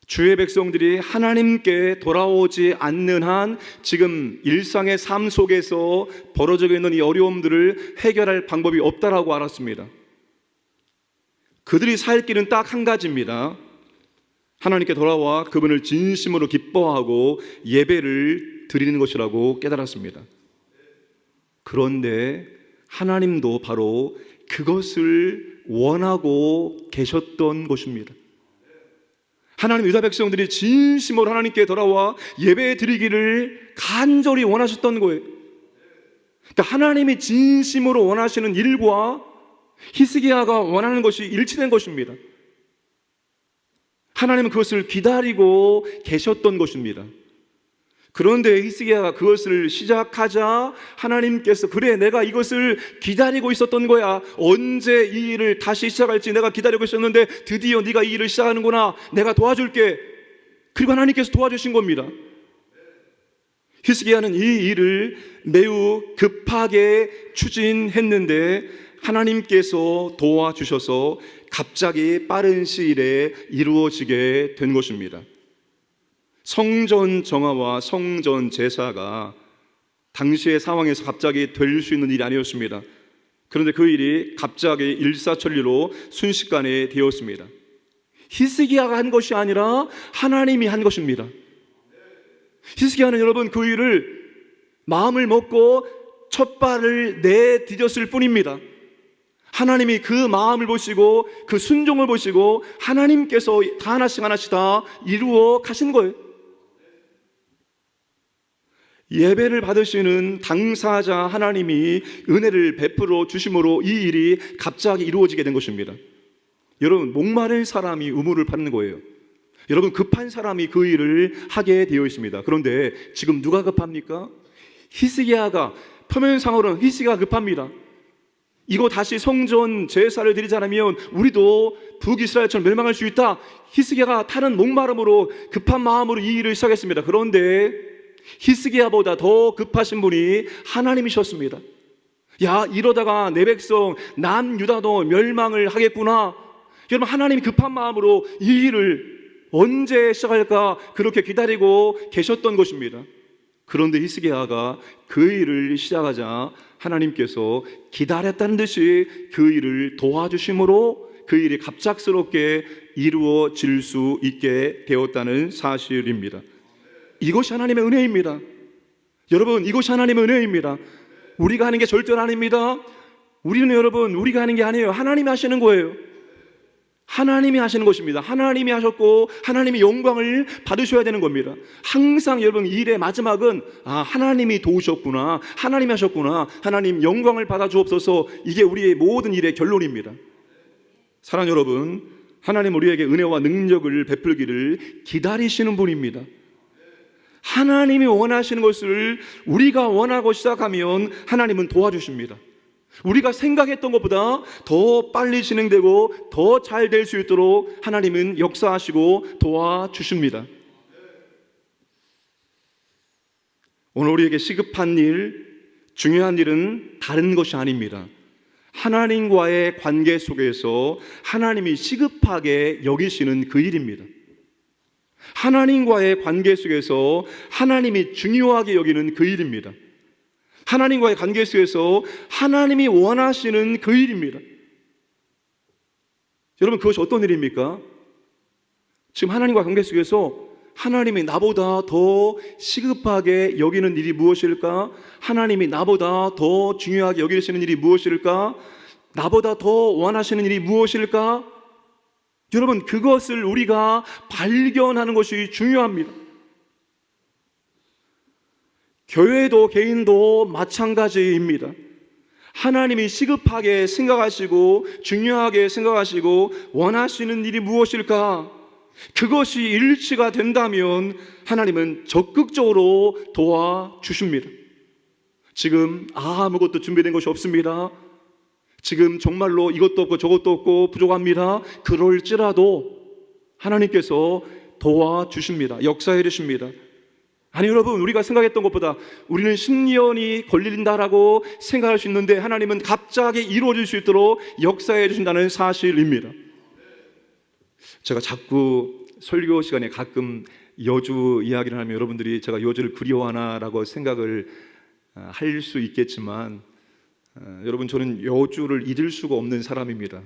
주의 백성들이 하나님께 돌아오지 않는 한 지금 일상의 삶 속에서 벌어지고 있는 이 어려움들을 해결할 방법이 없다라고 알았습니다. 그들이 살 길은 딱 한 가지입니다. 하나님께 돌아와 그분을 진심으로 기뻐하고 예배를 드리는 것이라고 깨달았습니다. 그런데 하나님도 바로 그것을 원하고 계셨던 것입니다. 하나님 유다 백성들이 진심으로 하나님께 돌아와 예배 드리기를 간절히 원하셨던 거예요. 그러니까 하나님이 진심으로 원하시는 일과 히스기야가 원하는 것이 일치된 것입니다. 하나님은 그것을 기다리고 계셨던 것입니다. 그런데 히스기야가 그것을 시작하자 하나님께서 그래 내가 이것을 기다리고 있었던 거야. 언제 이 일을 다시 시작할지 내가 기다리고 있었는데 드디어 네가 이 일을 시작하는구나. 내가 도와줄게. 그리고 하나님께서 도와주신 겁니다. 히스기야는 이 일을 매우 급하게 추진했는데 하나님께서 도와주셔서 갑자기 빠른 시일에 이루어지게 된 것입니다. 성전 정화와 성전 제사가 당시의 상황에서 갑자기 될 수 있는 일이 아니었습니다. 그런데 그 일이 갑자기 일사천리로 순식간에 되었습니다. 히스기야가 한 것이 아니라 하나님이 한 것입니다. 히스기야는 여러분 그 일을 마음을 먹고 첫 발을 내디뎠을 뿐입니다. 하나님이 그 마음을 보시고 그 순종을 보시고 하나님께서 다 하나씩 다 이루어 가신 거예요. 예배를 받으시는 당사자 하나님이 은혜를 베풀어 주심으로 이 일이 갑자기 이루어지게 된 것입니다. 여러분 목마른 사람이 우물을 파는 거예요. 여러분 급한 사람이 그 일을 하게 되어 있습니다. 그런데 지금 누가 급합니까? 히스기야가 표면상으로는 히스기야가 급합니다. 이거 다시 성전 제사를 드리지 않으면 우리도 북이스라엘처럼 멸망할 수 있다. 히스기야가 타는 목마름으로 급한 마음으로 이 일을 시작했습니다. 그런데 히스기야보다 더 급하신 분이 하나님이셨습니다. 야 이러다가 내 백성 남유다도 멸망을 하겠구나. 여러분 하나님이 급한 마음으로 이 일을 언제 시작할까 그렇게 기다리고 계셨던 것입니다. 그런데 히스기야가 그 일을 시작하자 하나님께서 기다렸다는 듯이 그 일을 도와주심으로 그 일이 갑작스럽게 이루어질 수 있게 되었다는 사실입니다. 이것이 하나님의 은혜입니다. 여러분 이것이 하나님의 은혜입니다. 우리가 하는 게 절대로 아닙니다. 우리는 여러분 우리가 하는 게 아니에요. 하나님이 하시는 거예요. 하나님이 하시는 것입니다. 하나님이 하셨고 하나님이 영광을 받으셔야 되는 겁니다. 항상 여러분 일의 마지막은 하나님이 도우셨구나, 하나님이 하셨구나, 하나님 영광을 받아 주옵소서. 이게 우리의 모든 일의 결론입니다. 사랑하는 여러분, 하나님 우리에게 은혜와 능력을 베풀기를 기다리시는 분입니다. 하나님이 원하시는 것을 우리가 원하고 시작하면 하나님은 도와주십니다. 우리가 생각했던 것보다 더 빨리 진행되고 더 잘 될 수 있도록 하나님은 역사하시고 도와주십니다. 오늘 우리에게 시급한 일, 중요한 일은 다른 것이 아닙니다. 하나님과의 관계 속에서 하나님이 시급하게 여기시는 그 일입니다. 하나님과의 관계 속에서 하나님이 중요하게 여기는 그 일입니다. 하나님과의 관계 속에서 하나님이 원하시는 그 일입니다. 여러분, 그것이 어떤 일입니까? 지금 하나님과 관계 속에서 하나님이 나보다 더 시급하게 여기는 일이 무엇일까? 하나님이 나보다 더 중요하게 여기시는 일이 무엇일까? 나보다 더 원하시는 일이 무엇일까? 여러분, 그것을 우리가 발견하는 것이 중요합니다. 교회도 개인도 마찬가지입니다. 하나님이 시급하게 생각하시고 중요하게 생각하시고 원하시는 일이 무엇일까? 그것이 일치가 된다면 하나님은 적극적으로 도와주십니다. 지금 아무것도 준비된 것이 없습니다. 지금 정말로 이것도 없고 저것도 없고 부족합니다. 그럴지라도 하나님께서 도와주십니다. 역사해 주십니다. 아니, 여러분, 우리가 생각했던 것보다 우리는 10년이 걸린다라고 생각할 수 있는데 하나님은 갑자기 이루어질 수 있도록 역사해 주신다는 사실입니다. 제가 자꾸 설교 시간에 가끔 여주 이야기를 하면 여러분들이 제가 여주를 그리워하나라고 생각을 할 수 있겠지만, 여러분, 저는 여주를 잊을 수가 없는 사람입니다.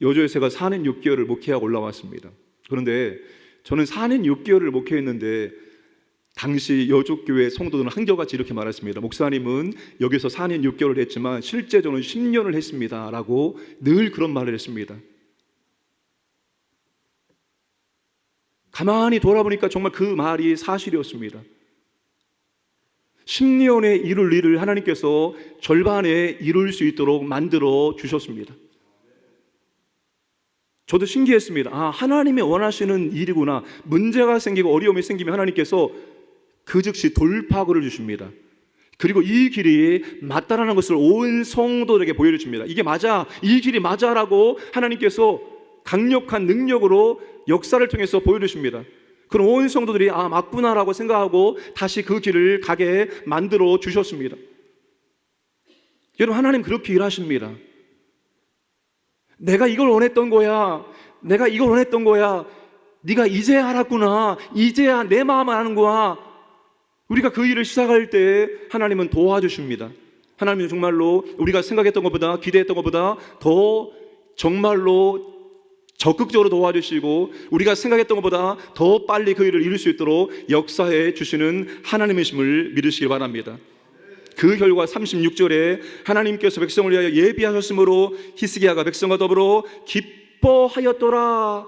여주에 제가 4년 6개월을 목회하고 올라왔습니다. 그런데 저는 4년 6개월을 목회했는데 당시 여주교회 성도들은 한결같이 이렇게 말했습니다. 목사님은 여기서 4년 6개월을 했지만 실제 저는 10년을 했습니다 라고 늘 그런 말을 했습니다. 가만히 돌아보니까 정말 그 말이 사실이었습니다. 10년에 이룰 일을 하나님께서 절반에 이룰 수 있도록 만들어 주셨습니다. 저도 신기했습니다. 아, 하나님이 원하시는 일이구나. 문제가 생기고 어려움이 생기면 하나님께서 그 즉시 돌파구를 주십니다. 그리고 이 길이 맞다라는 것을 온 성도들에게 보여줍니다. 이게 맞아, 이 길이 맞아라고 하나님께서 강력한 능력으로 역사를 통해서 보여주십니다. 그럼 온 성도들이 아, 맞구나라고 생각하고 다시 그 길을 가게 만들어 주셨습니다. 여러분, 하나님 그렇게 일하십니다. 내가 이걸 원했던 거야. 내가 이걸 원했던 거야. 네가 이제야 알았구나. 이제야 내 마음을 아는 거야. 우리가 그 일을 시작할 때 하나님은 도와주십니다. 하나님은 정말로 우리가 생각했던 것보다, 기대했던 것보다 더 정말로 적극적으로 도와주시고 우리가 생각했던 것보다 더 빨리 그 일을 이룰 수 있도록 역사해 주시는 하나님이심을 믿으시길 바랍니다. 그 결과 36절에 하나님께서 백성을 위하여 예비하셨으므로 히스기야가 백성과 더불어 기뻐하였더라.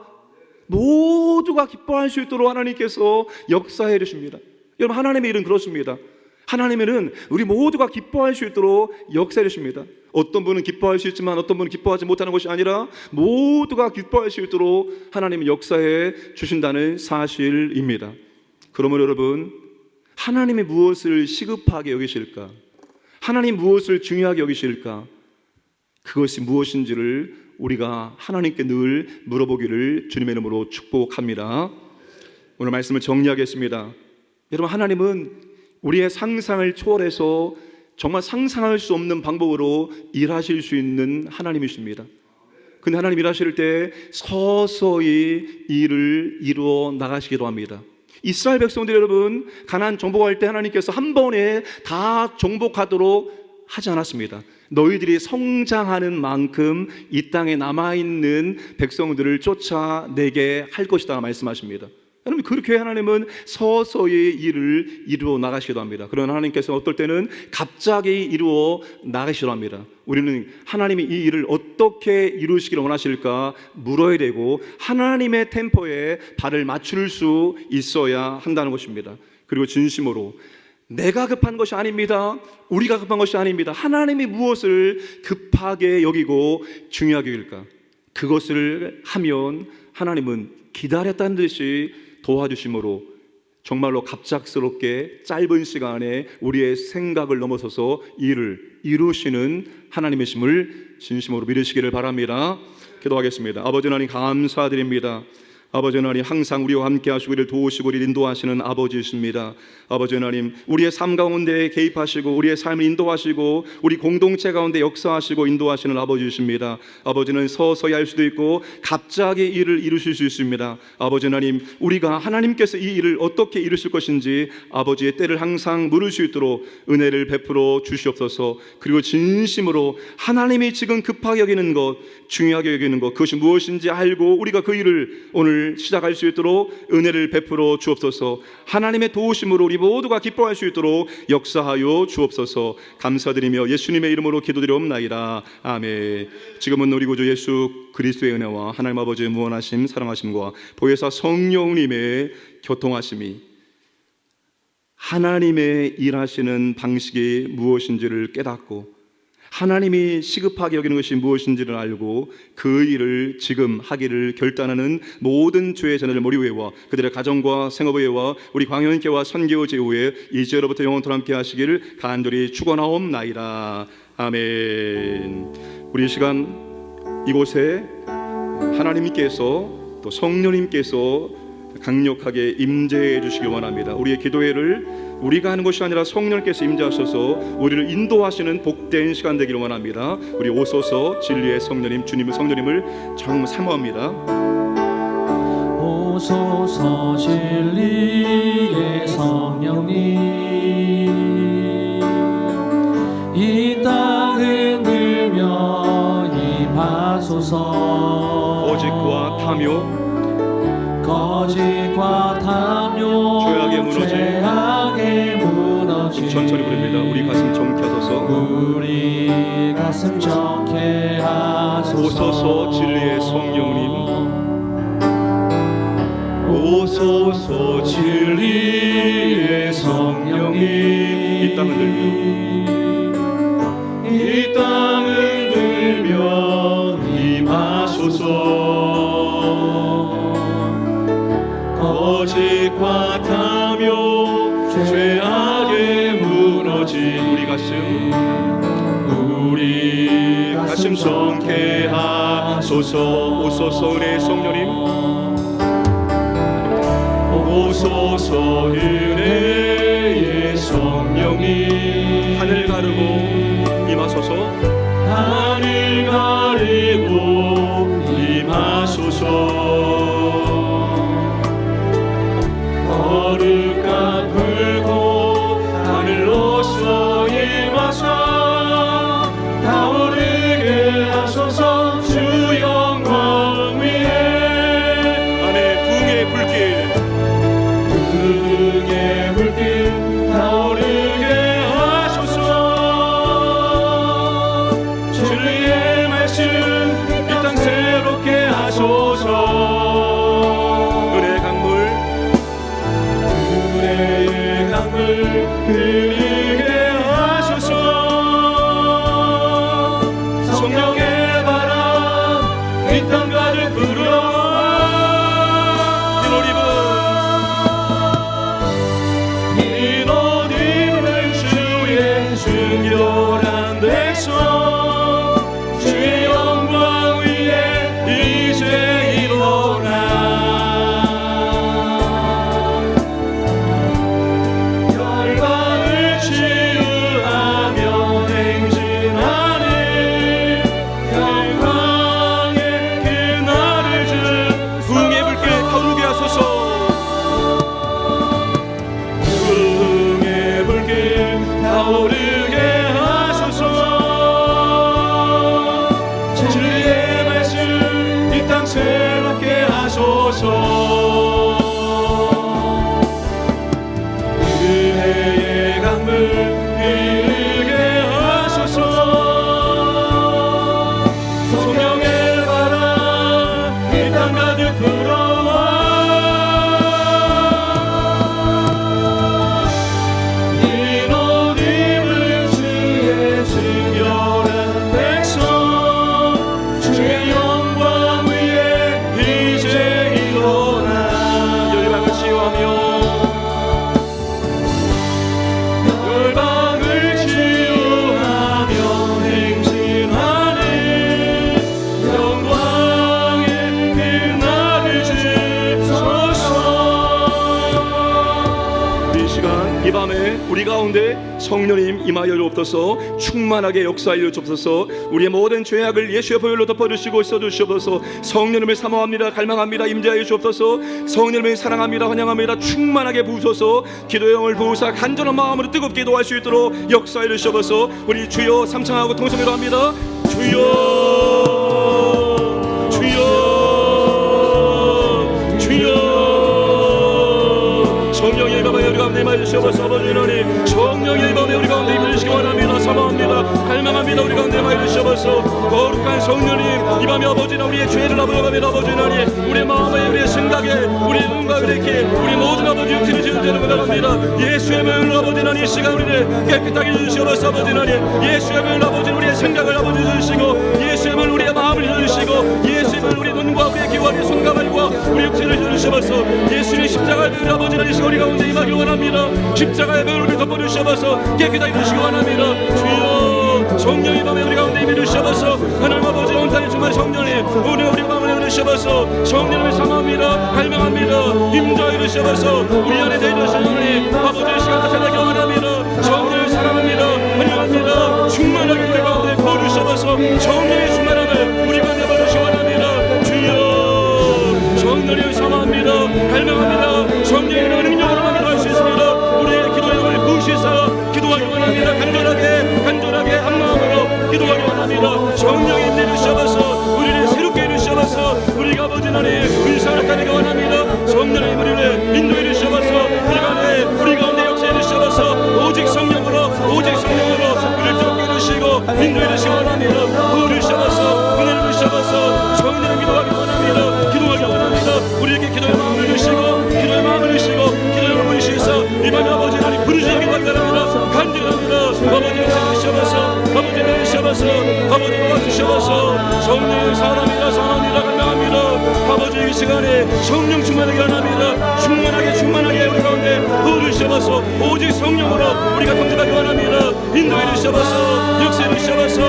모두가 기뻐할 수 있도록 하나님께서 역사해 주십니다. 여러분, 하나님의 일은 그렇습니다. 하나님의 일은 우리 모두가 기뻐할 수 있도록 역사해 주십니다. 어떤 분은 기뻐할 수 있지만 어떤 분은 기뻐하지 못하는 것이 아니라 모두가 기뻐할 수 있도록 하나님은 역사해 주신다는 사실입니다. 그러므로 여러분, 하나님이 무엇을 시급하게 여기실까? 하나님 무엇을 중요하게 여기실까? 그것이 무엇인지를 우리가 하나님께 늘 물어보기를 주님의 이름으로 축복합니다. 오늘 말씀을 정리하겠습니다. 여러분, 하나님은 우리의 상상을 초월해서 정말 상상할 수 없는 방법으로 일하실 수 있는 하나님이십니다. 근데 하나님 일하실 때 서서히 일을 이루어 나가시기도 합니다. 이스라엘 백성들 여러분, 가나안 정복할 때 하나님께서 한 번에 다 정복하도록 하지 않았습니다. 너희들이 성장하는 만큼 이 땅에 남아있는 백성들을 쫓아내게 할 것이다 말씀하십니다. 여러분, 그렇게 하나님은 서서히 일을 이루어 나가시기도 합니다. 그러나 하나님께서 어떨 때는 갑자기 이루어 나가시기도 합니다. 우리는 하나님이 이 일을 어떻게 이루시기를 원하실까 물어야 되고 하나님의 템포에 발을 맞출 수 있어야 한다는 것입니다. 그리고 진심으로 내가 급한 것이 아닙니다. 우리가 급한 것이 아닙니다. 하나님이 무엇을 급하게 여기고 중요하게 여길까? 그것을 하면 하나님은 기다렸다는 듯이 도와주심으로 정말로 갑작스럽게 짧은 시간에 우리의 생각을 넘어서서 일을 이루시는 하나님이심을 진심으로 믿으시기를 바랍니다. 기도하겠습니다. 아버지 하나님 감사드립니다. 아버지 하나님, 항상 우리와 함께 하시고 우리를 도우시고 우리를 인도하시는 아버지이십니다. 아버지 하나님, 우리의 삶 가운데 개입하시고 우리의 삶을 인도하시고 우리 공동체 가운데 역사하시고 인도하시는 아버지이십니다. 아버지는 서서히 할 수도 있고 갑자기 일을 이루실 수 있습니다. 아버지 하나님, 우리가 하나님께서 이 일을 어떻게 이루실 것인지 아버지의 때를 항상 물을 수 있도록 은혜를 베풀어 주시옵소서. 그리고 진심으로 하나님이 지금 급하게 여기는 것, 중요하게 여기는 것, 그것이 무엇인지 알고 우리가 그 일을 오늘 시작할 수 있도록 은혜를 베풀어 주옵소서. 하나님의 도우심으로 우리 모두가 기뻐할 수 있도록 역사하여 주옵소서. 감사드리며 예수님의 이름으로 기도드리옵나이다. 아멘. 지금은 우리 구주 예수 그리스도의 은혜와 하나님 아버지의 무한하심, 사랑하심과 보혜사 성령님의 교통하심이, 하나님의 일하시는 방식이 무엇인지를 깨닫고 하나님이 시급하게 여기는 것이 무엇인지를 알고 그 일을 지금 하기를 결단하는 모든 주의 자녀들 머리 위에와 그들의 가정과 생업의와 우리 광연교와 선교 제후에 이제로부터 영원토록 함께 하시기를 간절히 축원하옵나이다. 아멘. 우리 이 시간 이곳에 하나님께서 또 성령님께서 강력하게 임재해 주시기 원합니다. 우리의 기도회를 우리가 하는 것이 아니라 성령께서 임재하셔서 우리를 인도하시는 복된 시간 되기를 원합니다. 우리 오소서 진리의 성령님, 주님의 성령님을 정말 사모합니다. 오소서 진리의 성령님, 이 땅 흔들며 임하소서. 거짓과 탐욕, 거짓과 탐욕, 죄악에 무너지 천천히 부릅니다. 우리 가슴 정케 하소서. 우리 가슴 정케 하소서. 오소서 진리의 성령님, 오소서 진리의 성령님, 이 땅을 들며 이 땅을 들며 임하소서. 거짓과 탐욕, 죄악에 무너진 우리 가슴 정케 하소서. 오소서 은혜의 성령님, 오소서 은혜의 성령님, 하늘 가르고 임하소서. 하늘 가르고 임하소서. 거룩한 불꽃 하늘로서 임하사 타오르게 하소서. 주 영광 위에 안에 붕의 불길 타오르게 하소서. 진리의 말씀 이 땅 새롭게 하소서. 흐르게 하소서. 성령의 바람 이 땅 가득 불어 이 옷 입은 주의 순결한 백성, 주의 영광 위에 이제 일어나. 우리 가운데 성령님 임하여 주옵소서. 충만하게 역사하여 주옵소서. 우리의 모든 죄악을 예수의 보혈로 덮어주시고 씻어주시옵소서. 성령님을 사모합니다. 갈망합니다. 임재하여 주옵소서. 성령님을 사랑합니다. 환영합니다. 충만하게 부으소서. 기도의 영을 부으사 간절한 마음으로 뜨겁게 기도할 수 있도록 역사하여 주옵소서. 우리 주여 삼창하고 통성으로 합니다. 주여, 주여, 주여. 성령의 임함에 우리 가운데 임하여 주시옵소서. 아버지 하나님, 성령의 임함에 우리 가운데 임하여 주시기 원합니다. 사모합니다. 갈망합니다. 우리 가운데 임하여 주시옵소서. 거룩한 성령님, 이 밤에 아버지나 우리의 죄를 아버지갑니다. 아버지 하나님, 우리의 마음에 우리의 생각에 우리의 눈과 이렇게 우리 모든 아버지 육체를 지은 죄를 고백합니다. 예수의 명으로 아버지 하나님, 이 시간 우리를 깨끗하게 해주시옵소서. 아버지 하나님, 예수의 명으로 아버지 우리의 생각을 아버지 해주시고, 예수의 명으로 우리의 마음을 해주시고, 예수의 명으로 우리의 눈과 우리의 귀와 우리의 손과 발과 우리 육체를 해주시옵소서. 예수의 십자가의 명으로 아버지 하나님, 우리 가운데 임하기 원합니다. 십자가의 명을 우리 덮어주시옵소서. 깨끗하게 해주시기 원합니다. 주여, 성령의 밤에 우리 가운데 임해 주시옵소서. 하나님 아버지 온전히 정말 성령님, 오늘 우리 마음을 해주시옵소서. 성령을 사모합니다. 갈망합니다. 임자해 주시옵소서. 우리 안에 내려오신 하나님 아버지의 시간 나타나기 원합니다. 성령을 사랑합니다. 환영합니다. 충만하게 우리 가운데 부어주시옵소서. 성령의 충만함을 우리 가운데 부어주시기 원합니다. 주여, 성령을 사모합니다. 갈망합니다. 성령의 능력으로 기도할 수 있습니다. 우리의 기도를 부으시사 기도하기 원합니다. 간절하게 한 마음으로 기도하기 원합니다. 성령이 임내주시옵소서. 우리를 새롭게 해주시옵소서. 우리가 아버지 하나님 은사를 나타내기 원합니다. 성령의 우리를 인도해 주시옵소서. 우리 가운데 역사해 주시옵소서. 오직 성령으로 우리를 뜨겁게 해주시고 인도해 주시기 원합니다. 부으시옵소서. 은혜를 주시옵소서. 성령을 기도하기 원합니다. 기도하기 원합니다. 우리에게 기도의 마음을 주시고 기도의 마음을 주시고 기도의 마음을 주시서 이 밤에 아버지 하나님 부르시기 간절합니다. 간절합니다. 아버지 주시옵소서. 아버지 주시옵소서. 아버지 도와주시옵소서. 성령의 사랑합니다. 갈망합니다. 아버지 이 시간에 성령 충만하게 원합니다. 충만하게 우리 가운데 부으시옵소서. 오직 성령으로 우리가 통제하기 원합니다. 인도해 주시옵소서. 역사해 주시옵소서.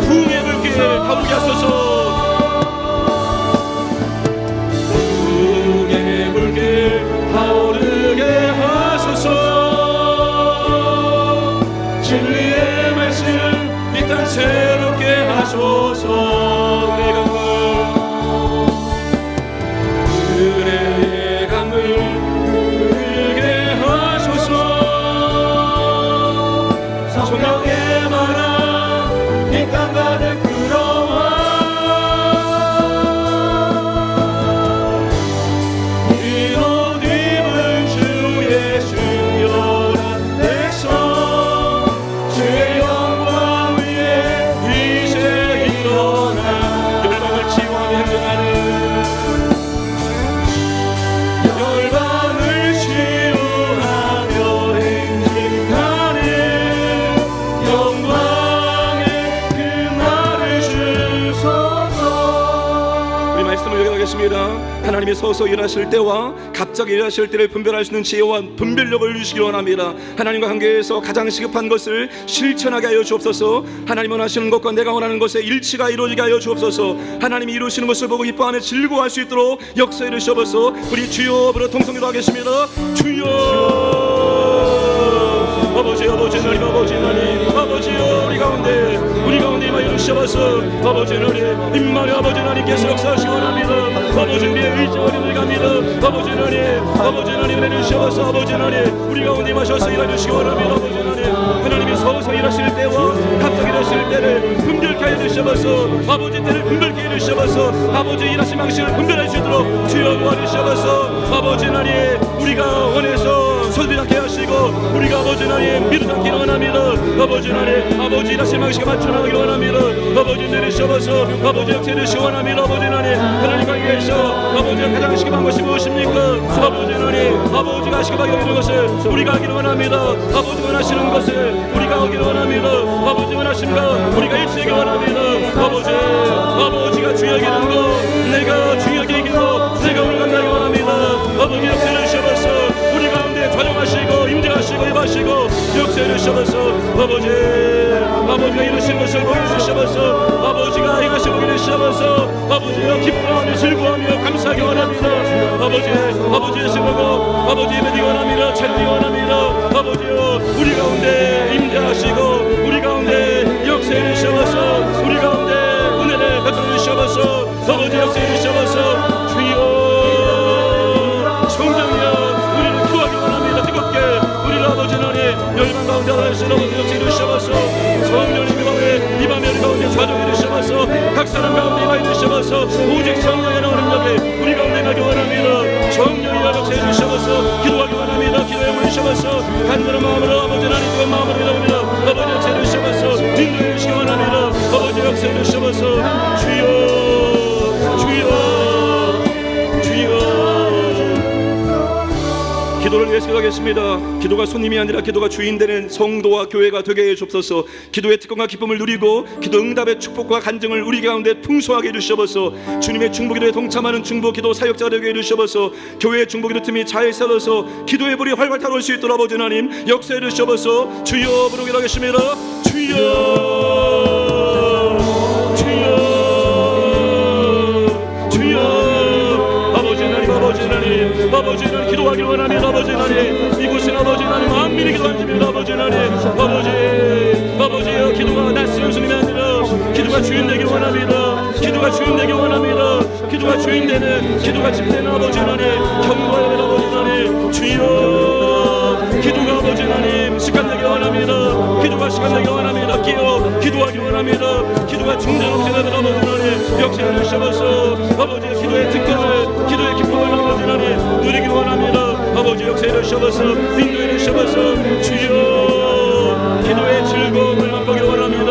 부흥의 불길 타오르게 하소서. 타오르게 하소서. 진리의 말씀 이 땅 새롭게 하소서. 은혜의 강물 흐르게 하소서. 성령의 바람 이 땅 가득 불어와. 하나님이 서서 일하실 때와 갑자기 일하실 때를 분별할 수 있는 지혜와 분별력을 주시기 원합니다. 하나님과 관계에서 가장 시급한 것을 실천하게 하여 주옵소서. 하나님 원하시는 것과 내가 원하는 것에 일치가 이루어지게 하여 주옵소서. 하나님이 이루시는 것을 보고 기뻐하며 즐거워할 수 있도록 역사해 주시옵소서. 우리 주여 부르 통성기도 하겠습니다. 주여, 아버지 하나님, 아버지여 우리 가운데 임하여 주시옵소서. 아버지 하나님 임마리 아버지 하나님께서 역사하시기 원합니다. 아버지 우리의 의지와 힘을 갑니다. 아버지 하나님 은혜 주시옵소서. 아버지 하나님 우리 가운데 임하셔서 일하여 주시기 원합니다. 아버지 하나님이 서서 일하실 때와 갑자기 일하실 때를 분별케 하여 주시옵소서. 아버지 때를 분별케 해 주시옵소서. 아버지 일하신 방식을 분별할 수 있도록 주여 도와주시옵소서. 아버지 하나님 우리가 원해서 소비하게 하시고 우리가 아버지 하나님 미루지 않기 원합니다. 아버지 하나님 아버지 일하신 방식에 맞춰나가기 원합니다. 아버지 내리셔서 아버지 역사해주시기 원합니다. 아버지 하나님 관계에서 아버지가 가장 시급한 것이 무엇입니까? 아버지 하나님 아버지가 시급하게 여기는 것을 우리가 하기를 원합니다. 아버지 원하시는 것을 우리가 하기를 원합니다. 아버지 원하십니까? 우리가 일치하기 원합니다. 아버지가 주역이 되는 거 내가 주역이 이기고 내가 올라간다기 원합니다. 아버지 역사해주셔서 우리 가운데 전용하시고 임재하시고 임하시고 역사해주셔서 아버지가 이루신 것을 보여주셔서 아버지가 이것을 보여주셔서 아버지가 기뻐하며 즐거워하며 감사하기 원합니다. 아버지의 신하고 아버지 예배드리기 원합니다. 찬양드리기 원합니다. 아버지여 우리 가운데 임재하시고 우리 가운데 역사해 주셔서 우리 가운데 은혜를 베풀어 주셔서 아버지 역사해 주셔서 주여 성령이여 우리를 구하기 원합니다. 뜨겁게 우리를 아버지 하나님 열방 가운데 하나님 아버지 역사해 주셔서 성령님 가운데 이 밤에 우리 가운데 좌정해 주셔서 각 사람 가운데 임하여 주셔서 오직 성령의 능력에 우리 가운데 임하기 원합니다. 성령이 역사해 주셔서 기도하기 원합니다. 기도해 주셔서 간절한 마음으로 아버지 하나님 뜨거운 마음으로 기도합니다. 아버지 역사해 주셔서 인도해 주시기 원합니다. 아버지 역사해 주셔서 주여 주여 주여 기도를 위해서 기도하겠습니다. 기도가 손님이 아니라 기도가 주인 되는 성도와 교회가 되게 해주옵소서. 기도의 특권과 기쁨을 누리고 기도 응답의 축복과 간증을 우리 가운데 풍성하게 해주셔서 주님의 중보기도에 동참하는 중보기도 사역자가 되게 해주셔서 교회의 중보기도 틈이 잘 살아서 기도의 불이 활활 타올 수 있도록 아버지 하나님 역사해 주셔서 주여 부르기로 하겠습니다. 주여 주여 주여 아버지 하나님 기도하기를 원합니다. 아버지 하나님 이곳은 아버지 하나님 만민이 기도하는 집입니다. 아버지 하나님 아버지여 기도가 낯선 스님이 아니라 기도가 주인 되길 원합니다. 기도가 주인 되길 원합니다. 기도가 주인 되는 기도가 집되는 아버지 하나님 경고해야 되는 아버지 하나님 주여 기도가 아버지 하나님 시간 되길 원합니다. 기도가 시간 되길 원합니다. 기도하기 원합니다. 기도가 중단 없이 되는 아버지 하나님 역사해 주셔서 아버지 기도의 특권을 기도의 기쁨을 아버지 하나님 누리기 원합니다. 아버지 역사해 주셔서 인도해 주셔서 주여 기도의 즐거움을 맛보기 원합니다.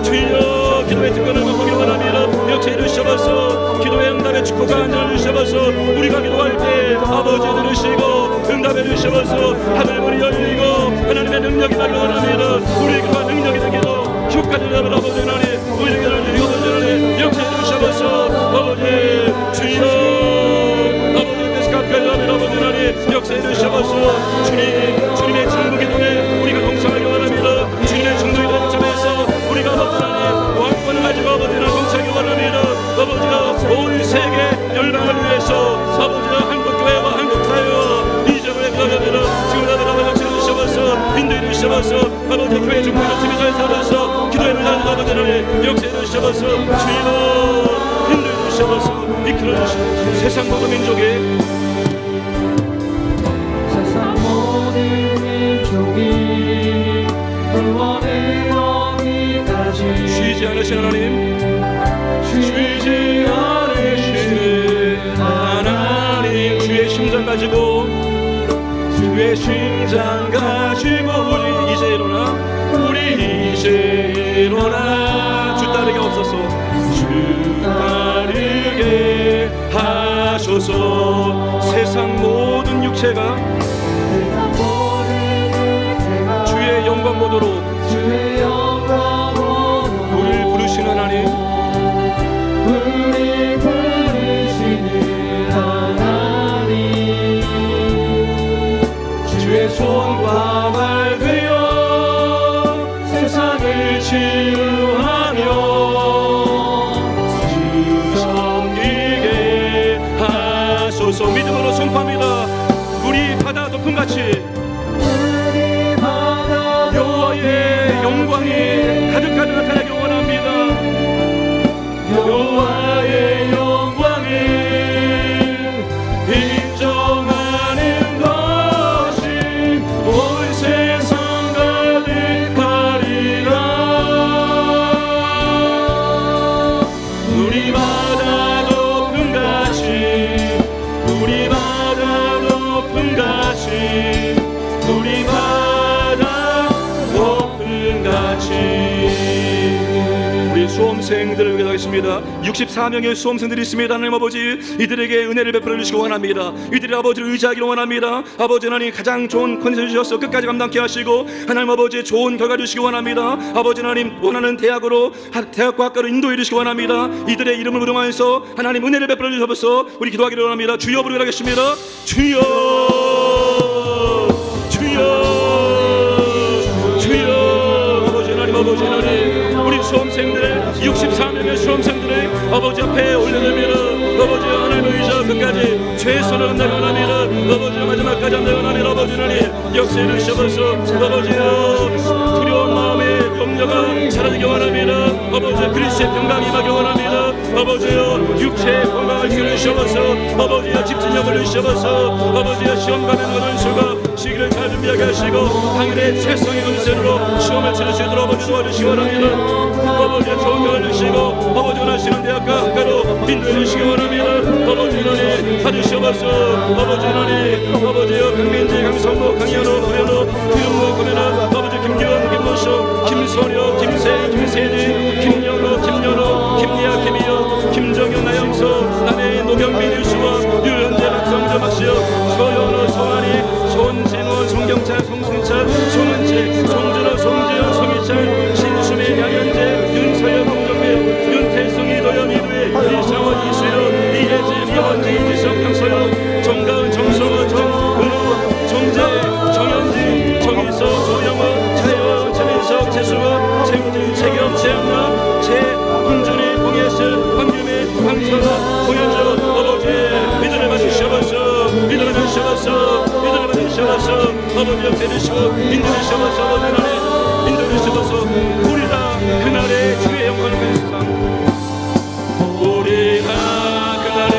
주여 기도의 특권을 맛보기 원합니다. 역사해 주셔서 기도의 응답의 축복과 안전을 주셔서 우리가 기도할 때 아버지 들으시고 응답해 주셔서 하늘문이 열리고 하나님의 능력이 나기 원합니다. 우리의 기도가 능력이 되기도 효과를 내는 아버지 하나님 우리의 기도를 드리고 아버지 하나님 역사해 주셔서 아버지 주여 아버지 가까이 아버지 하나님 역사해 주셔서 주님의 중보기도에 우리가 동참하기 원합니다. 주님의 중보기도에 참여해서 우리가 아버지 하나님 왕권을 가지고 아버지 하나님 동참하기 원합니다. 아버지가 온 세계 열방을 위해서 아버지가 한국교회와 한국사회와 이전을 기도합니다. 지금 아버지 역사해 주셔서 인도해 주셔서 아버지 교회 중보기도 팀이 잘 살아서 기도해 주셔서 아버지 하나님 역사해 주셔서 주여 인도해 주셔서 이끌어 주시고 세상 모든 민족에 쉬지 않으시는 하나님 쉬지 않으시는 하나님 주의 심장 가지고 주의 심장 가지고 우리 이제 일어나 주 따르게 없어서 주 따르게 하소서. 세상 모든 육체가 주의 영광 보도록 우리를 부르시는 하나님 주의 손과 발 되어 세상을 치유하며 주 섬기게 하소서. 믿음으로 선포합니다. 우리 바다 높음같이 여호와의 영광이 가득가득 나타나기 원합니다. 여호와의 영광을 인정하는 것이 온 세상 가득하리라. 우리 바다 높음같이 우리 바다 높음같이 우리 바다 높음같이 우리 수험생들을 위하겠습니다. 64명의 수험생들이 있습니다. 하나님 아버지 이들에게 은혜를 베풀어 주시기 원합니다. 이들의 아버지를 의지하기를 원합니다. 아버지 하나님 가장 좋은 컨디션 주셔서 끝까지 감당케 하시고 하나님 아버지 좋은 결과 주시기 원합니다. 아버지 하나님 원하는 대학과 학과로 인도해 주시기 원합니다. 이들의 이름을 부름하여서 하나님 은혜를 베풀어 주셔서 우리 기도하기를 원합니다. 주여 부르기로 하겠습니다. 주여 주여 주여 아버지 하나님 우리 수험생들의 64명의 수험생들의 아버지 앞에 올려드립니다. 아버지 하나님 의지하며 끝까지 최선을 다하며 원합니다. 아버지 마지막까지 한다고 원합니다. 아버지 하나님 역사를 주셔서 아버지여 두려운 마음의 염려가 사라지게 원합니다. 아버지 그리스도의 평강이 임하게 원합니다. 아버지여 육체의 건강을 주셔서 아버지여 집중력을 주셔서 아버지여 시험 가는 원수가 시기를 잘 준비하게 하시고 당일의 최성의 은세로 시험을 치를 수 있도록 아버지 도와주시기 원합니다. 아버지의 건강을 주시고 아버지 원하시는 대학과 학과로 인도해 주시기 원합니다. 아버지 하나님 받으시옵소서. 아버지 하나님 아버지여 강민지 강성모 강현우 구현우 구현무 구현우 아버지 김기원 김노수 김소녀 김세희 김세진 김연우 김연우 김리아 김희영 김정현 나영서 남해인 노경민 유수와 유현재 박성재 박시영 서현우 서한이 손진원 송경찬 송승찬 송은채 송준호 송지현 송희철 신수민 양현재 윤서영 홍정민 윤태승 이도현 이두희 이상원 이수연 이혜진 이원지 이지성 강소영 정가은 정성원 정은호 정재 정현지 정희석 조영원 차혜원 최민석 최수원 최우진 최경 최영남 최훈준이 홍예슬 황규민 황선아 고현주 아버지 믿음을 받으셔서 믿음을 받으셔서 믿음을 받으셔서 아버지 옆에 주시고 인도를 주셔서 아버지 하나님 인도를 주셔서 우리가 그날의 주의 영광을 본 세상 우리가 그날의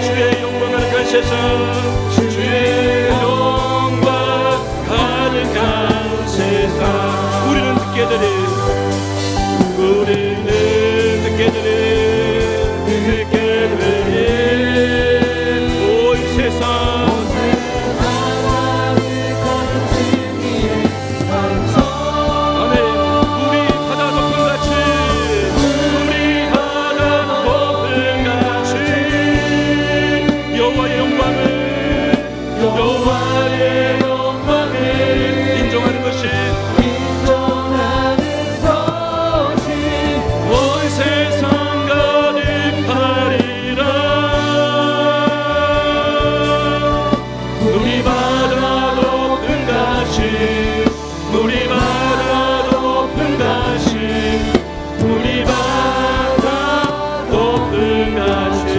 주의 영광을 간 세상 주의 영광 가득한 세상 우리는 듣게 되리 온 세상 아멘. 우리 바다 덮음같이 우리 바다 덮음같이 여호와의 영광을 인정하는 것이 온 세상 가득하리라. 우리 바다 높은같이 우리 바다 높은같이 우리 바다 높은같이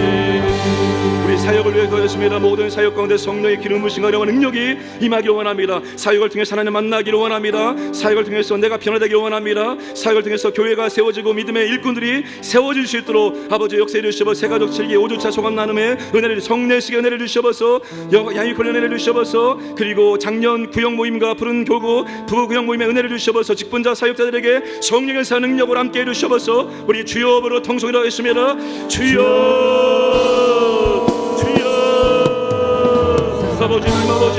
우리 사역을 위해 거였습니다. 모든 사역 가운데 성령의 기름 부으신 가령한 능력이 임하기를 원합니다. 사역을 통해서 하나님 만나기를 원합니다. 사역을 통해서 내가 변화되기를 원합니다. 사역을 통해서 교회가 세워지고 믿음의 일꾼들이 세워질 수 있도록 아버지 역사를 주셔서 새가족 7기 5주차 소감 나눔의 은혜를 성례식의 은혜를 주셔서 양육훈련 은혜를 주셔서 그리고 작년 구역 모임과 푸른 교구 부부 구역 모임의 은혜를 주셔서 직분자 사역자들에게 성령의 사 능력을 함께 해주셔서 우리 주여으로 통성이라고 했습니다. 주여 아버지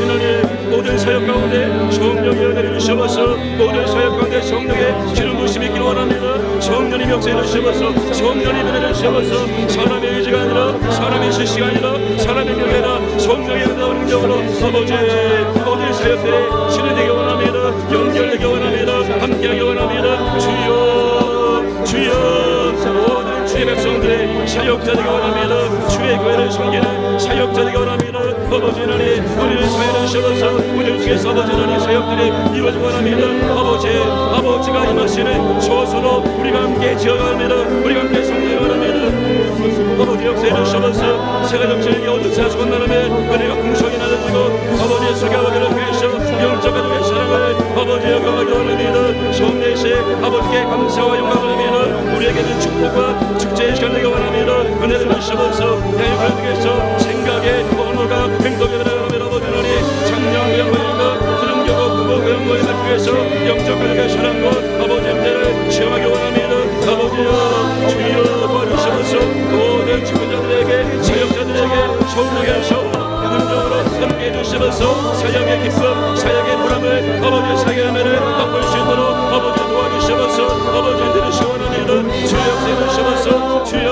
하나님 모든 사역 가운데 성령의 은혜를 주셔서 모든 사역 가운데 성령의 기름 부으심이 있기를 원합니다. 성령의 역사를 주셔서 성령의 은혜를 주셔서 사람의 의지가 아니라 사람의 실시가 아니라 사람의 명예라 성령의 은혜와 능력으로 아버지 모든 사역들이 진행되기 원합니다. 연결되기 원합니다. 함께하기 원합니다. 주여 모든 주의 백성들의 사역자되기 원합니다. 주의 교회를 섬기는 사역자되기 원합니다. 아버지 하나님 우리를 사역을 주셔서 우리를 통해서 아버지 하나님 사역들이 이루어지기 원합니다. 아버지가 임하시는 소수로 우리가 함께 지어갑니다. 우리가 함께 섬기기 원합니다. 아버지 역사를 주셔서 새가족 7기 5주차 소감 나눔에 은혜가 풍성히 나눠지고 아버지의 수교하기를 위해서 영적 가족의 사랑을 아버지 영광하기 원합니다. 성례식 아버지께 감사와 영광을 하며 우리에게는 축복과 축제의 시간 되기 원합니다. 은혜를 주셔서 양육을 통해서 생각의 언어가 행동이 되어가며 아버지 하나님 작년 구역모임과 푸른교구 부부 구역모임을 통해서 영적 가족의 사랑과 아버지의 은혜를 체험하기 원합니다. 아버지여 주여 도와주셔서 모든 직분자들에게 사역자들에게 성령의 샤워 능력으로 함께해 주시면서 사역의 기쁨 사역의 보람을 아버지의 사역의 은혜를 맛볼 수 있도록 아버지 도와주시면서 아버지 들으시 원합니다. 주여 역사해 주시면서 주여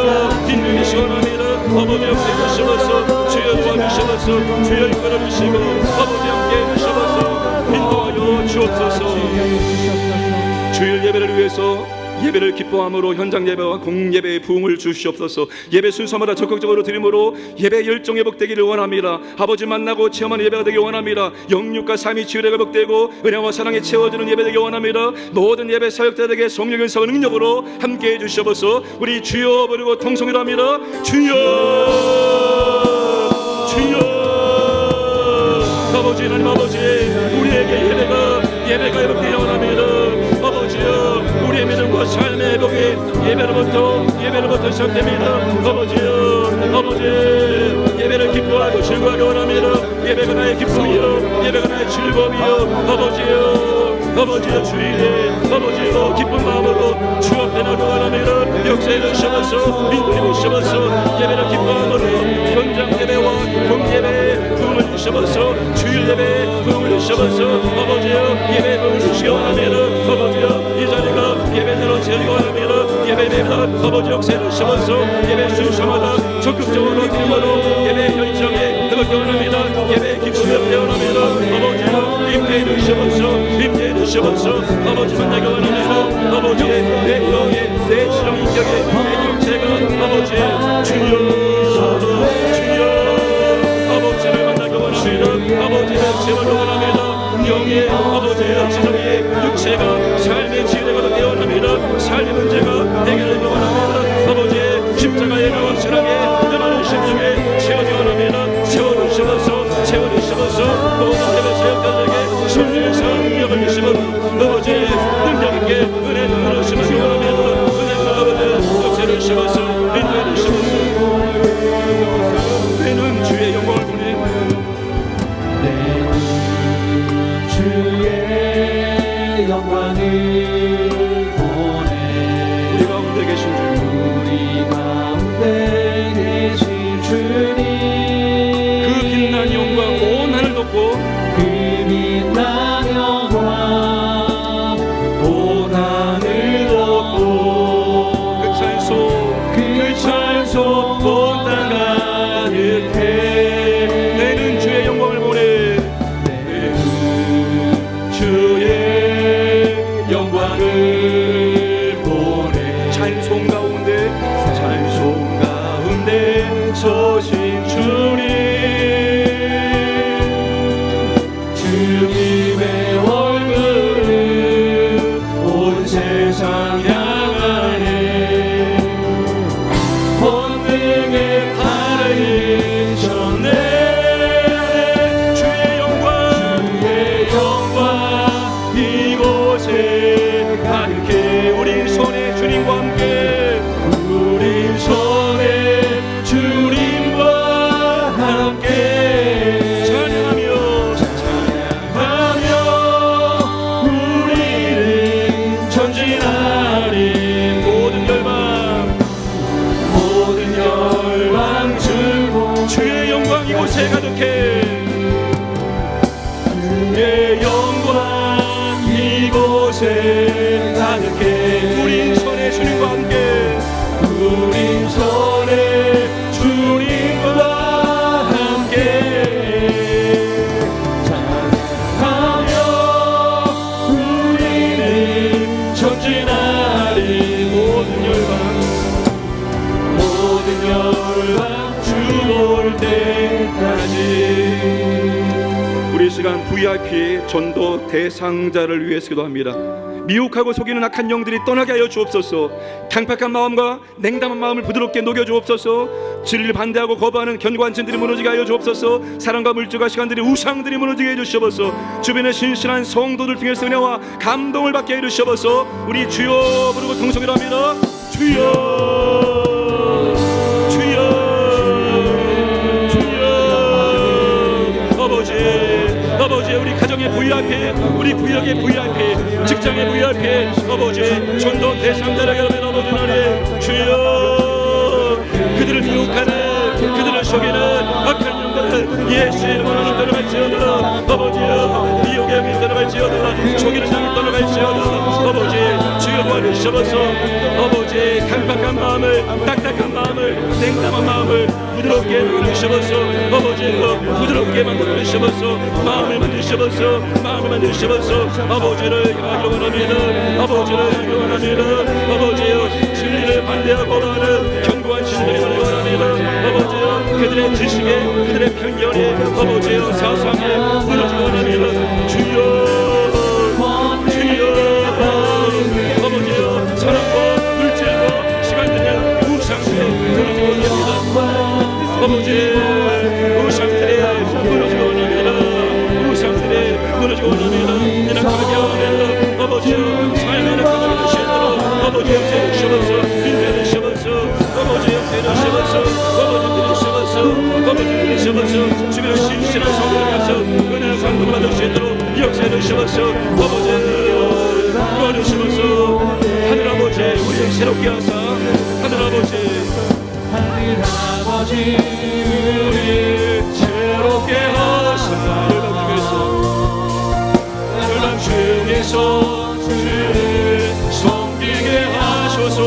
빈민이 시원합니다. 아버지 역사해 주시면서 주여 도와주시면서 주여 이끌어 주시고 아버지 함께해 주시면서 인도하여 주옵소서. 주일 예배를 위해서 예배를 기뻐함으로 현장 예배와 공예배의 부흥을 주시옵소서. 예배 순서마다 적극적으로 드림으로 예배 열정 회복되기를 원합니다. 아버지 만나고 체험하는 예배가 되기 원합니다. 영육과 삼위 치유가 회복되고 은혜와 사랑에 채워지는 예배 되기 원합니다. 모든 예배 사역자들에게 성령의 은사와 능력으로 함께해 주시옵소서. 우리 주여 부르고 통성이라 합니다. 주여 주여. 아버지 하나님 아버지, 우리에게 예배가 회복되기 원합니다. 아버지여, 우리의 믿음과 삶의 회복이 예배로부터 시작됩니다. 아버지 예배를 기뻐하고 즐거워하기 원합니다. 예배가 나의 기쁨이요, 예배가 나의 즐거움이요. 아버지여 주일에 아버지여 기쁜 마음으로 주 앞에 나가 원합니다. 역사에 주셔서 인도에 주셔서 예배를 기뻐함으로 현장 예배와 공예배에 부흥을 주셔서 주일 예배에 부흥을 주셔서 아버지여 예배에 부흥을 주시기 원합니다. 아버지여 이 자리가 예배대로 세우기 원합니다. 예배입니다. 아버지 역사에 주셔서 예배 순서마다 적극적으로 드림으로 예배 열정에 회복되기 원합니다. 예배의 기쁨이 없게 원합니다. 아버지여 임재해 주셔서 아버지 만나기 원합니다. 아버지의 내 영의 내 지성 인격의 내 육체가 아버지의 주여 아버지를 만나기 원합니다. 아버지를 제발로 원합니다. 영의 아버지의 지성의 육체가 삶의 지혜가 되기 원합니다. 삶의 문제가 해결되기 원합니다. 아버지의 십자가의 나와 신앙의 남아는 심령에 채워지기 원합니다. 채워주셔서 모든 예배 사역자들에게 성령에서 능력을 주시고 아버지의 능력 있게 은혜를 주시기 원합니다. 은혜를 아버지 역사를 주시면서 인도해 주시면서 내는 주의 영광을 보내 주의 영광을 보내 우리 가운데 계신 주님 그 빛난 영광 온 하늘 덮고 그 빛난 영광 온 하늘 덮고 그 찬송 온 땅 가득해 내는 주의 영광을 보내 주의 영광을 보내 찬송 가운데 서신 주님 주님의 얼굴을 온 세상 향하네 본능의 발을 쳤네 주의 영광 이곳에 가득해 우리 손에 주님과 함께 우리 손에 주님과 함께 찬양하며 우리는 전진하리 모든 열방 주고 주의 영광 이곳에 가득해 주의 영광 이곳에 가득해 우리 손에 주님과 함께 우리 손에 주님과 함께 찬양하며 우리는 전진하리 모든 열방 주 볼 때까지 우리 시간 VIP 전도 대상자를 위해서 기도합니다. 미혹하고 속이는 악한 영들이 떠나게 하여 주옵소서. 강팍한 마음과 냉담한 마음을 부드럽게 녹여 주옵소서. 진리를 반대하고 거부하는 견고한진들이 무너지게 하여 주옵소서. 사랑과 물질과 시간들이 우상들이 무너지게 해 주시옵소서. 주변의 신실한 성도들 통해서 은혜와 감동을 받게 해 주시옵소서. 우리 주여 부르고 통성이라 합니다. 주여 아버지 우리 가정의 VIP 우리 구역의 VIP 직장의 VIP 아버지 전도 대상자에게 아버지 하나님 주여 그들을 미혹하는 그들을 속이는 악한 영들 예수의 이름으로 떠나갈지어다 아버지여 미혹의 영이 떠나갈지어다 속이는 영이 떠나갈지어다 아버지 주여 도와주시옵소서 주셔서 아버지 강박한 마음을 딱딱한 마음을 냉담한 마음을 부드럽게 만드셔서 아버지 부드럽게 만드셔서 마음을 만드셔서 아버지를 향하기를 원합니다. 아버지를 향하기를 원합니다. 아버지여 진리를 반대하고 하는 견고한 신들이 되기를 원합니다. 아버지여 그들의 지식에 그들의 편견에 아버지여 사상에 무너지기 원합니다. 주여 아버지여 사랑과 물질과 시간들의 우상들에 무너지기 원합니다. 아버지 우상들에 무너지기 원합니다. 우상들에 무너지기 원합니다. 이낙하게 원합니다. 아버지여 삶의 낙하게 되시도록 아버지 역사를 주셔서 인도를 주셔서 아버지 역사를 주셔서 아버지 주셔서 주변 신실한 성도를 가서 은혜를 감동받을 수 있도록 역사를 주셔서 아버지 도와주시면서 하늘아버지 우리를 새롭게 하사 하늘아버지 우리 새롭게 하사 열방 중에서 주를 섬기게 하소서.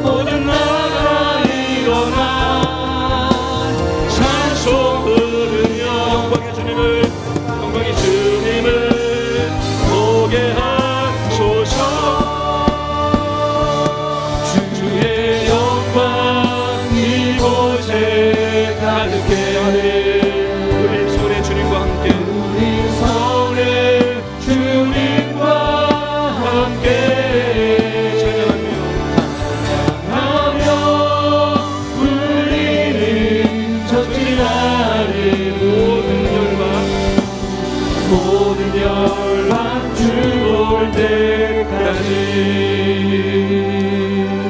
모든 나라 일어나 찬송 부르며 영광의 주님을 보게 하소서. 주의 영광 이곳에 가득해 하네. 우리 손에 주님과 함께 우리 손에 주님과 함께 찬양하며 우리는 전진하리. 모든 열방 주볼 때까지.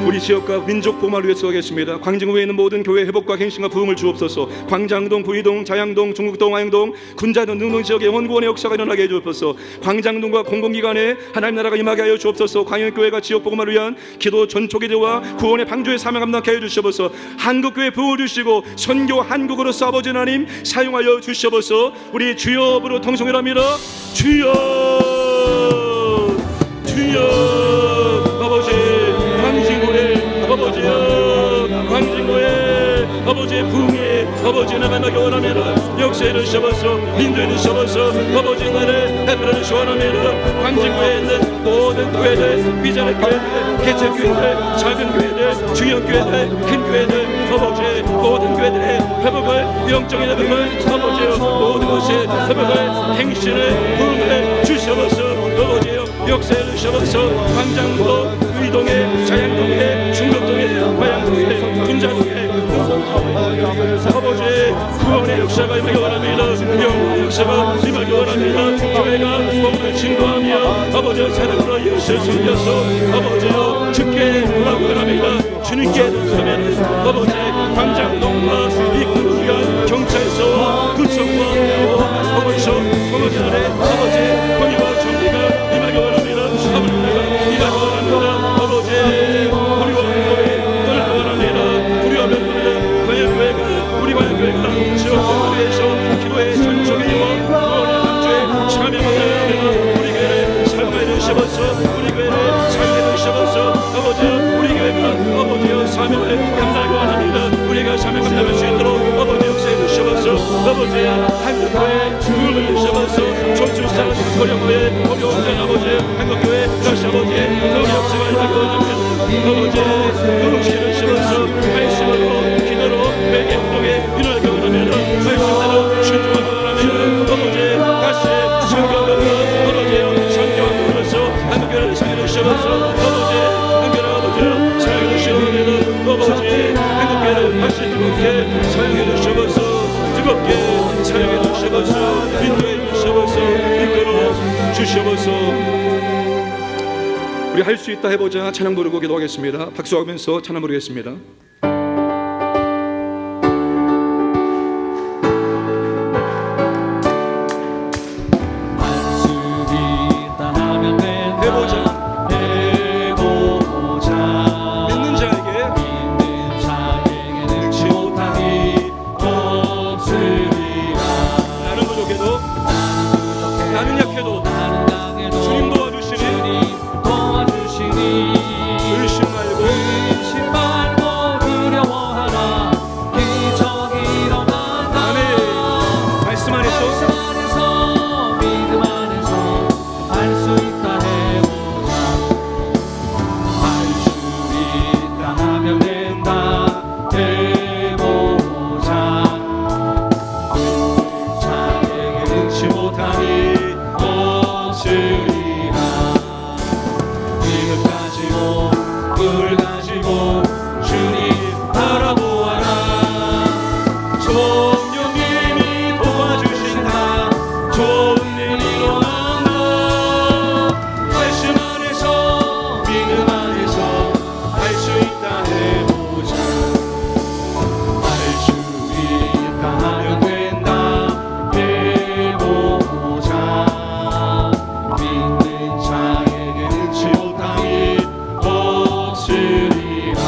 우리 지역과 민족 보호를 위해서 하겠습니다. 광진구에 있는 모든 교회 회복과 갱신과 부흥을 주옵소서. 광장동, 부이동, 자양동, 중국동, 화영동, 군자동, 능동 지역의 원구원의 역사가 일어나게 해주옵소서. 광장동과 공공기관에 하나님 나라가 임하게 하여 주옵소서. 광역교회가 지역 복음을 위한 기도 전초기 대와 구원의 방주의 사명 감당하게 해 주시옵소서. 한국교회 부흥을 주시고 선교 한국으로서 아버지 하나님 사용하여 주시옵소서. 우리 주여으로 통성이랍니다. 주여 아버지 광진구에 아버지의 부흥에 아버지 나만나게 원합니다. 역사에 주셔서 인도에 주셔서 아버지 나를 베풀어 주시원합니다. 광진구에 있는 모든 교회들, 비전의 교회들, 개척교회들, 작은 교회들, 중형교회들, 큰 교회들 아버지 모든 교회들의 회복을 영적인 회복을 아버지 모든 것의 회복을 행신을 부흥을 주셔서 아버지 역사에 주셔서 광장도 의동에 자양동에 중국동에 화양동에 군자동에 아버지 구원의 역사가 임하기 원합니다. 영원의 역사가 임하기 원합니다. 교회가 복음을 증거하며 아버지 사랑으로 예수를 섬겨서 아버지여 주께 하기 원합니다. 주님께 서면 아버지 광장동과 이 구간 경찰서와 구청과 법원서 법원들의 아버지 권위와 정리가 임하기 원합니다. 아버지가 임하기 원합니다. 아버지 우리와 교회 떠나기 원합니다. 우리와 면도는 광역교회가 우리 광역교회가 지역교회에서 기도의 전속이와 구원의 방주에 참여하는 우리 교회를 사용해 주셔서 우리 교회를 사용해 주셔서 아버지 우리 교회가 아버지의 사명을 감당하기 원합니다. 우리가 사명 감당할 수 있도록 아버지 역사해 주셔서 아버지 한국교회 주를 주셔서 전출산 고령교회 어려운 자 아버지 한국교회 다시 아버지 그 역사가 임하기 원합니다. 아버지 부흥시켜 주셔서 말씀으로 기도로 매개 운동에 일어나기 원합니다. 말씀대로 순종하기 원합니다. 아버지 다시 성경으로 아버지 성경으로서 한국교회를 사용해 주셔서 아버지 한국교회 아버지를 사용해 주시옵니다. 아버지 한국교회를 다시 뜨겁게 사용해 주셔서 뜨겁게 사용해 주셔서 인도해 주셔서 이끌어 주셔서 우리 할 수 있다 해보자. 찬양 부르고 기도하겠습니다. 박수하면서 찬양 부르겠습니다. 나는 약해도 주님 도와주시니 자에게는 지옥 땅이 없으리라.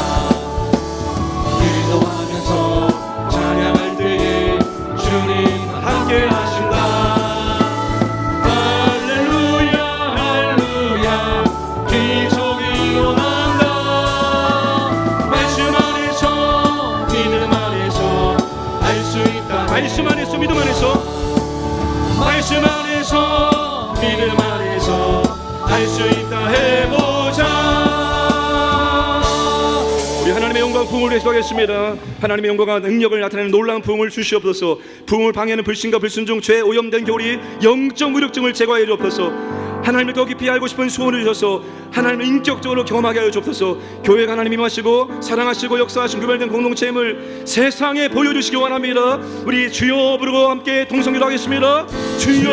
기도하면서 찬양할 때에 주님 함께 하신다. 할렐루야 할렐루야 기적이 일어난다. 말씀 안에서 믿음 안에서 알 수 있다. 말씀 안에서 믿음 안에서 말씀 안에서 믿음 안에서 알 수 있다. 해보자. 우리 하나님의 영광 부흥을 위해서 하겠습니다. 하나님의 영광과 능력을 나타내는 놀라운 부흥을 주시옵소서. 부흥을 방해하는 불신과 불순종, 죄 오염된 교리, 영적 무력증을 제거하여 주옵소서. 하나님을 더 깊이 알고 싶은 소원을 주셔서 하나님을 인격적으로 경험하게 하여 주옵소서. 교회가 하나님 임하시고 사랑하시고 역사하신 구별된 공동체임을 세상에 보여주시기 원합니다. 우리 주여 부르고 함께 동성기도 하겠습니다. 주여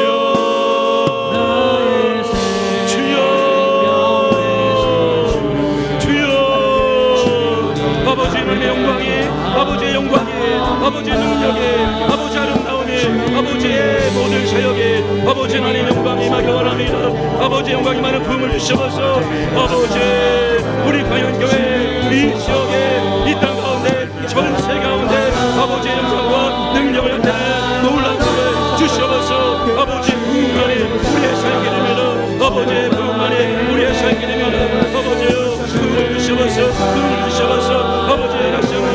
주여 아버지 하나님의 영광이, 아버지의 영광이, 아버지의 능력이, 아버지 아름다움이, 아버지의 모든 사역이, 아버지 하나님의 영광이 임하기 원합니다. 아버지의 영광이 많은 부흥을 주셔서 아버지 우리 광연교회 이 지역에 이 땅 가운데 전 세계 가운데 아버지의 영광과 능력을 나타내는 놀라운 부흥을 주셔서 아버지 부흥만이 우리의 사역이 되면 아버지의 부흥만이 우리의 사역이 되면 아버지의 부흥을 주셔서 부흥을 주셔서 아버지의 낙성을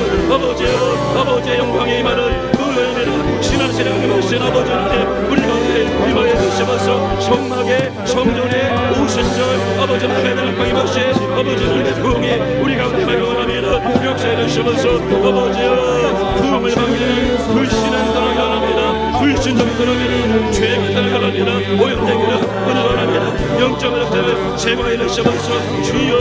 아버지의 영광이 임하는 부흥을 신앙생활을 모신 아버지 하나님 우리 가운데 임하여 주셔서 성막에 성전에 오순절 아버지 하나님의 영광이 모시 아버지 하나님의 부흥이 우리 가운데 임하여 원합니다. 역사해 주셔서 아버지의 부흥을 막는 불신은 떠나게 원합니다. 불신정이 떠나기를 죄가 떠나게 원합니다. 오염되기를 원합니다. 영적인 역사를 제거해 주셔서 주여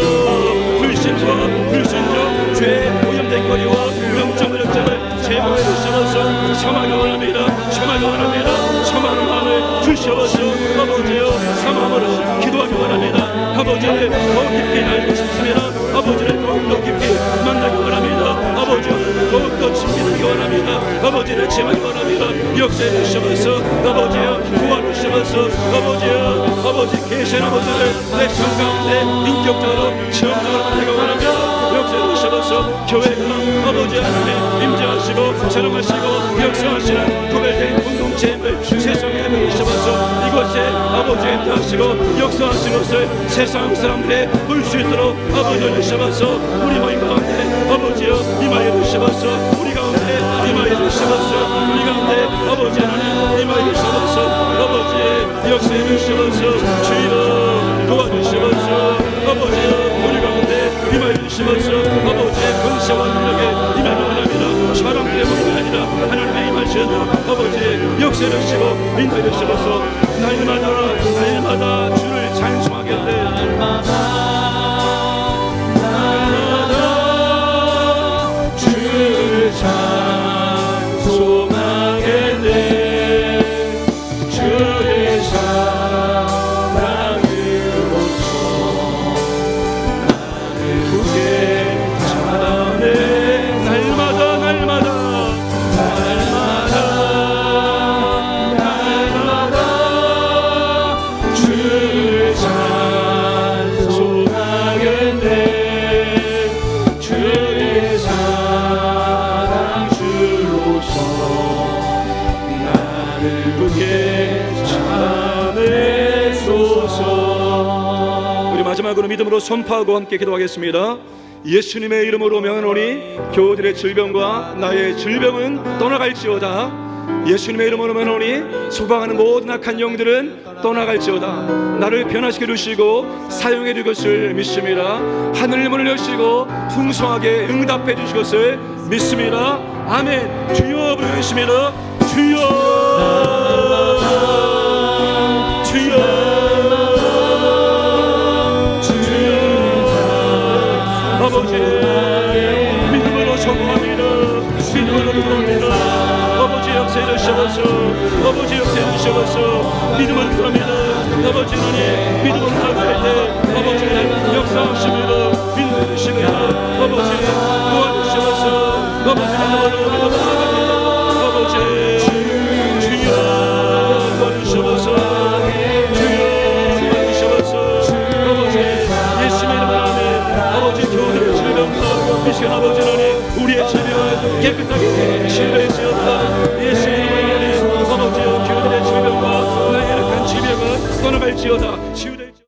불신과 불순종 죄 오염된 거리와 영적인 역사를 제거해 주셔서 참하게 원합니다. 참하게 원합니다. 참하는 마음을 주셔서 아버지여 참함으로 기도하기 원합니다. 아버지를 더 깊이 알고 싶습니다. 아버지를 더욱더 깊이 만나기 원합니다. 아버지를 더욱더 친밀하기 원합니다. 아버지를 지하기 원합니다. 역사해 주셔서 아버지여 도와주셔서 아버지여 아버지 계신 아버지를 내 삶 가운데 인격적으로 체험적으로 만나기 원합니다. 역사해 주셔서 교회가 아버지 하나님 임재하시고 사랑하시고 역사하시는 구별된 공동체임을 세상에 보이셔서 이곳에 아버지 임재하시고 역사하시는 것을 세상 사람들이 볼 수 있도록 아버지를 주셔서 우리 모임 가운데 아버지여 임하여 주셔서 우리 가운데 임하여 주셔서 우리 가운데 아버지 하나님 임하여 주셔서 아버지 역사해 주셔서 주여 도와주셔서 아버지여 우리 가운데 임하여 주셔서 아버지의 권세와 능력에 임하여 원합니다. 사람 때문이 아니라 하나님의 임하셔서 아버지 역사해 주시고 인도해 주셔서 날마다 주를 찬송하게 돼 주를 찬송하게 돼 주의 사랑으로서 나를 굳게 차네 날마다 주를 찬송하게 돼 주의 사랑 주로서 나를 굳게 차내소서. 우리 마지막으로 믿음으로 선포하고 함께 기도하겠습니다. 예수님의 이름으로 명하노니 교우들의 질병과 나의 질병은 떠나갈지어다. 예수님의 이름으로 명하노니 소방하는 모든 악한 영들은 떠나갈지어다. 나를 변화시켜 주시고 사용해 줄 것을 믿습니다. 하늘 문을 여시고 풍성하게 응답해 주실 것을 믿습니다. 아멘. 주여 부르겠습니다. 주여 아버지 믿음으로 선포합니다. 믿음으로 기도합니다. 아버지 역사해 주셔서 아버지 역사해 주셔서 믿음으로 기도합니다. 아버지 하나님 믿음으로 나아갈 때 아버지 역사하십니다. 믿음해 주십니다. 아버지 도와주셔서 아버지 믿음으로 나아갑니다. 아버지 주여 도와주셔서 주여 도와주셔서 시간 아버지 하나님 우리의 질병을 깨끗하게 치유할지어다. 예수 이름으로 아버지 교회의 질병과 나의 약한 질병은 떠나갈지어다. 치유될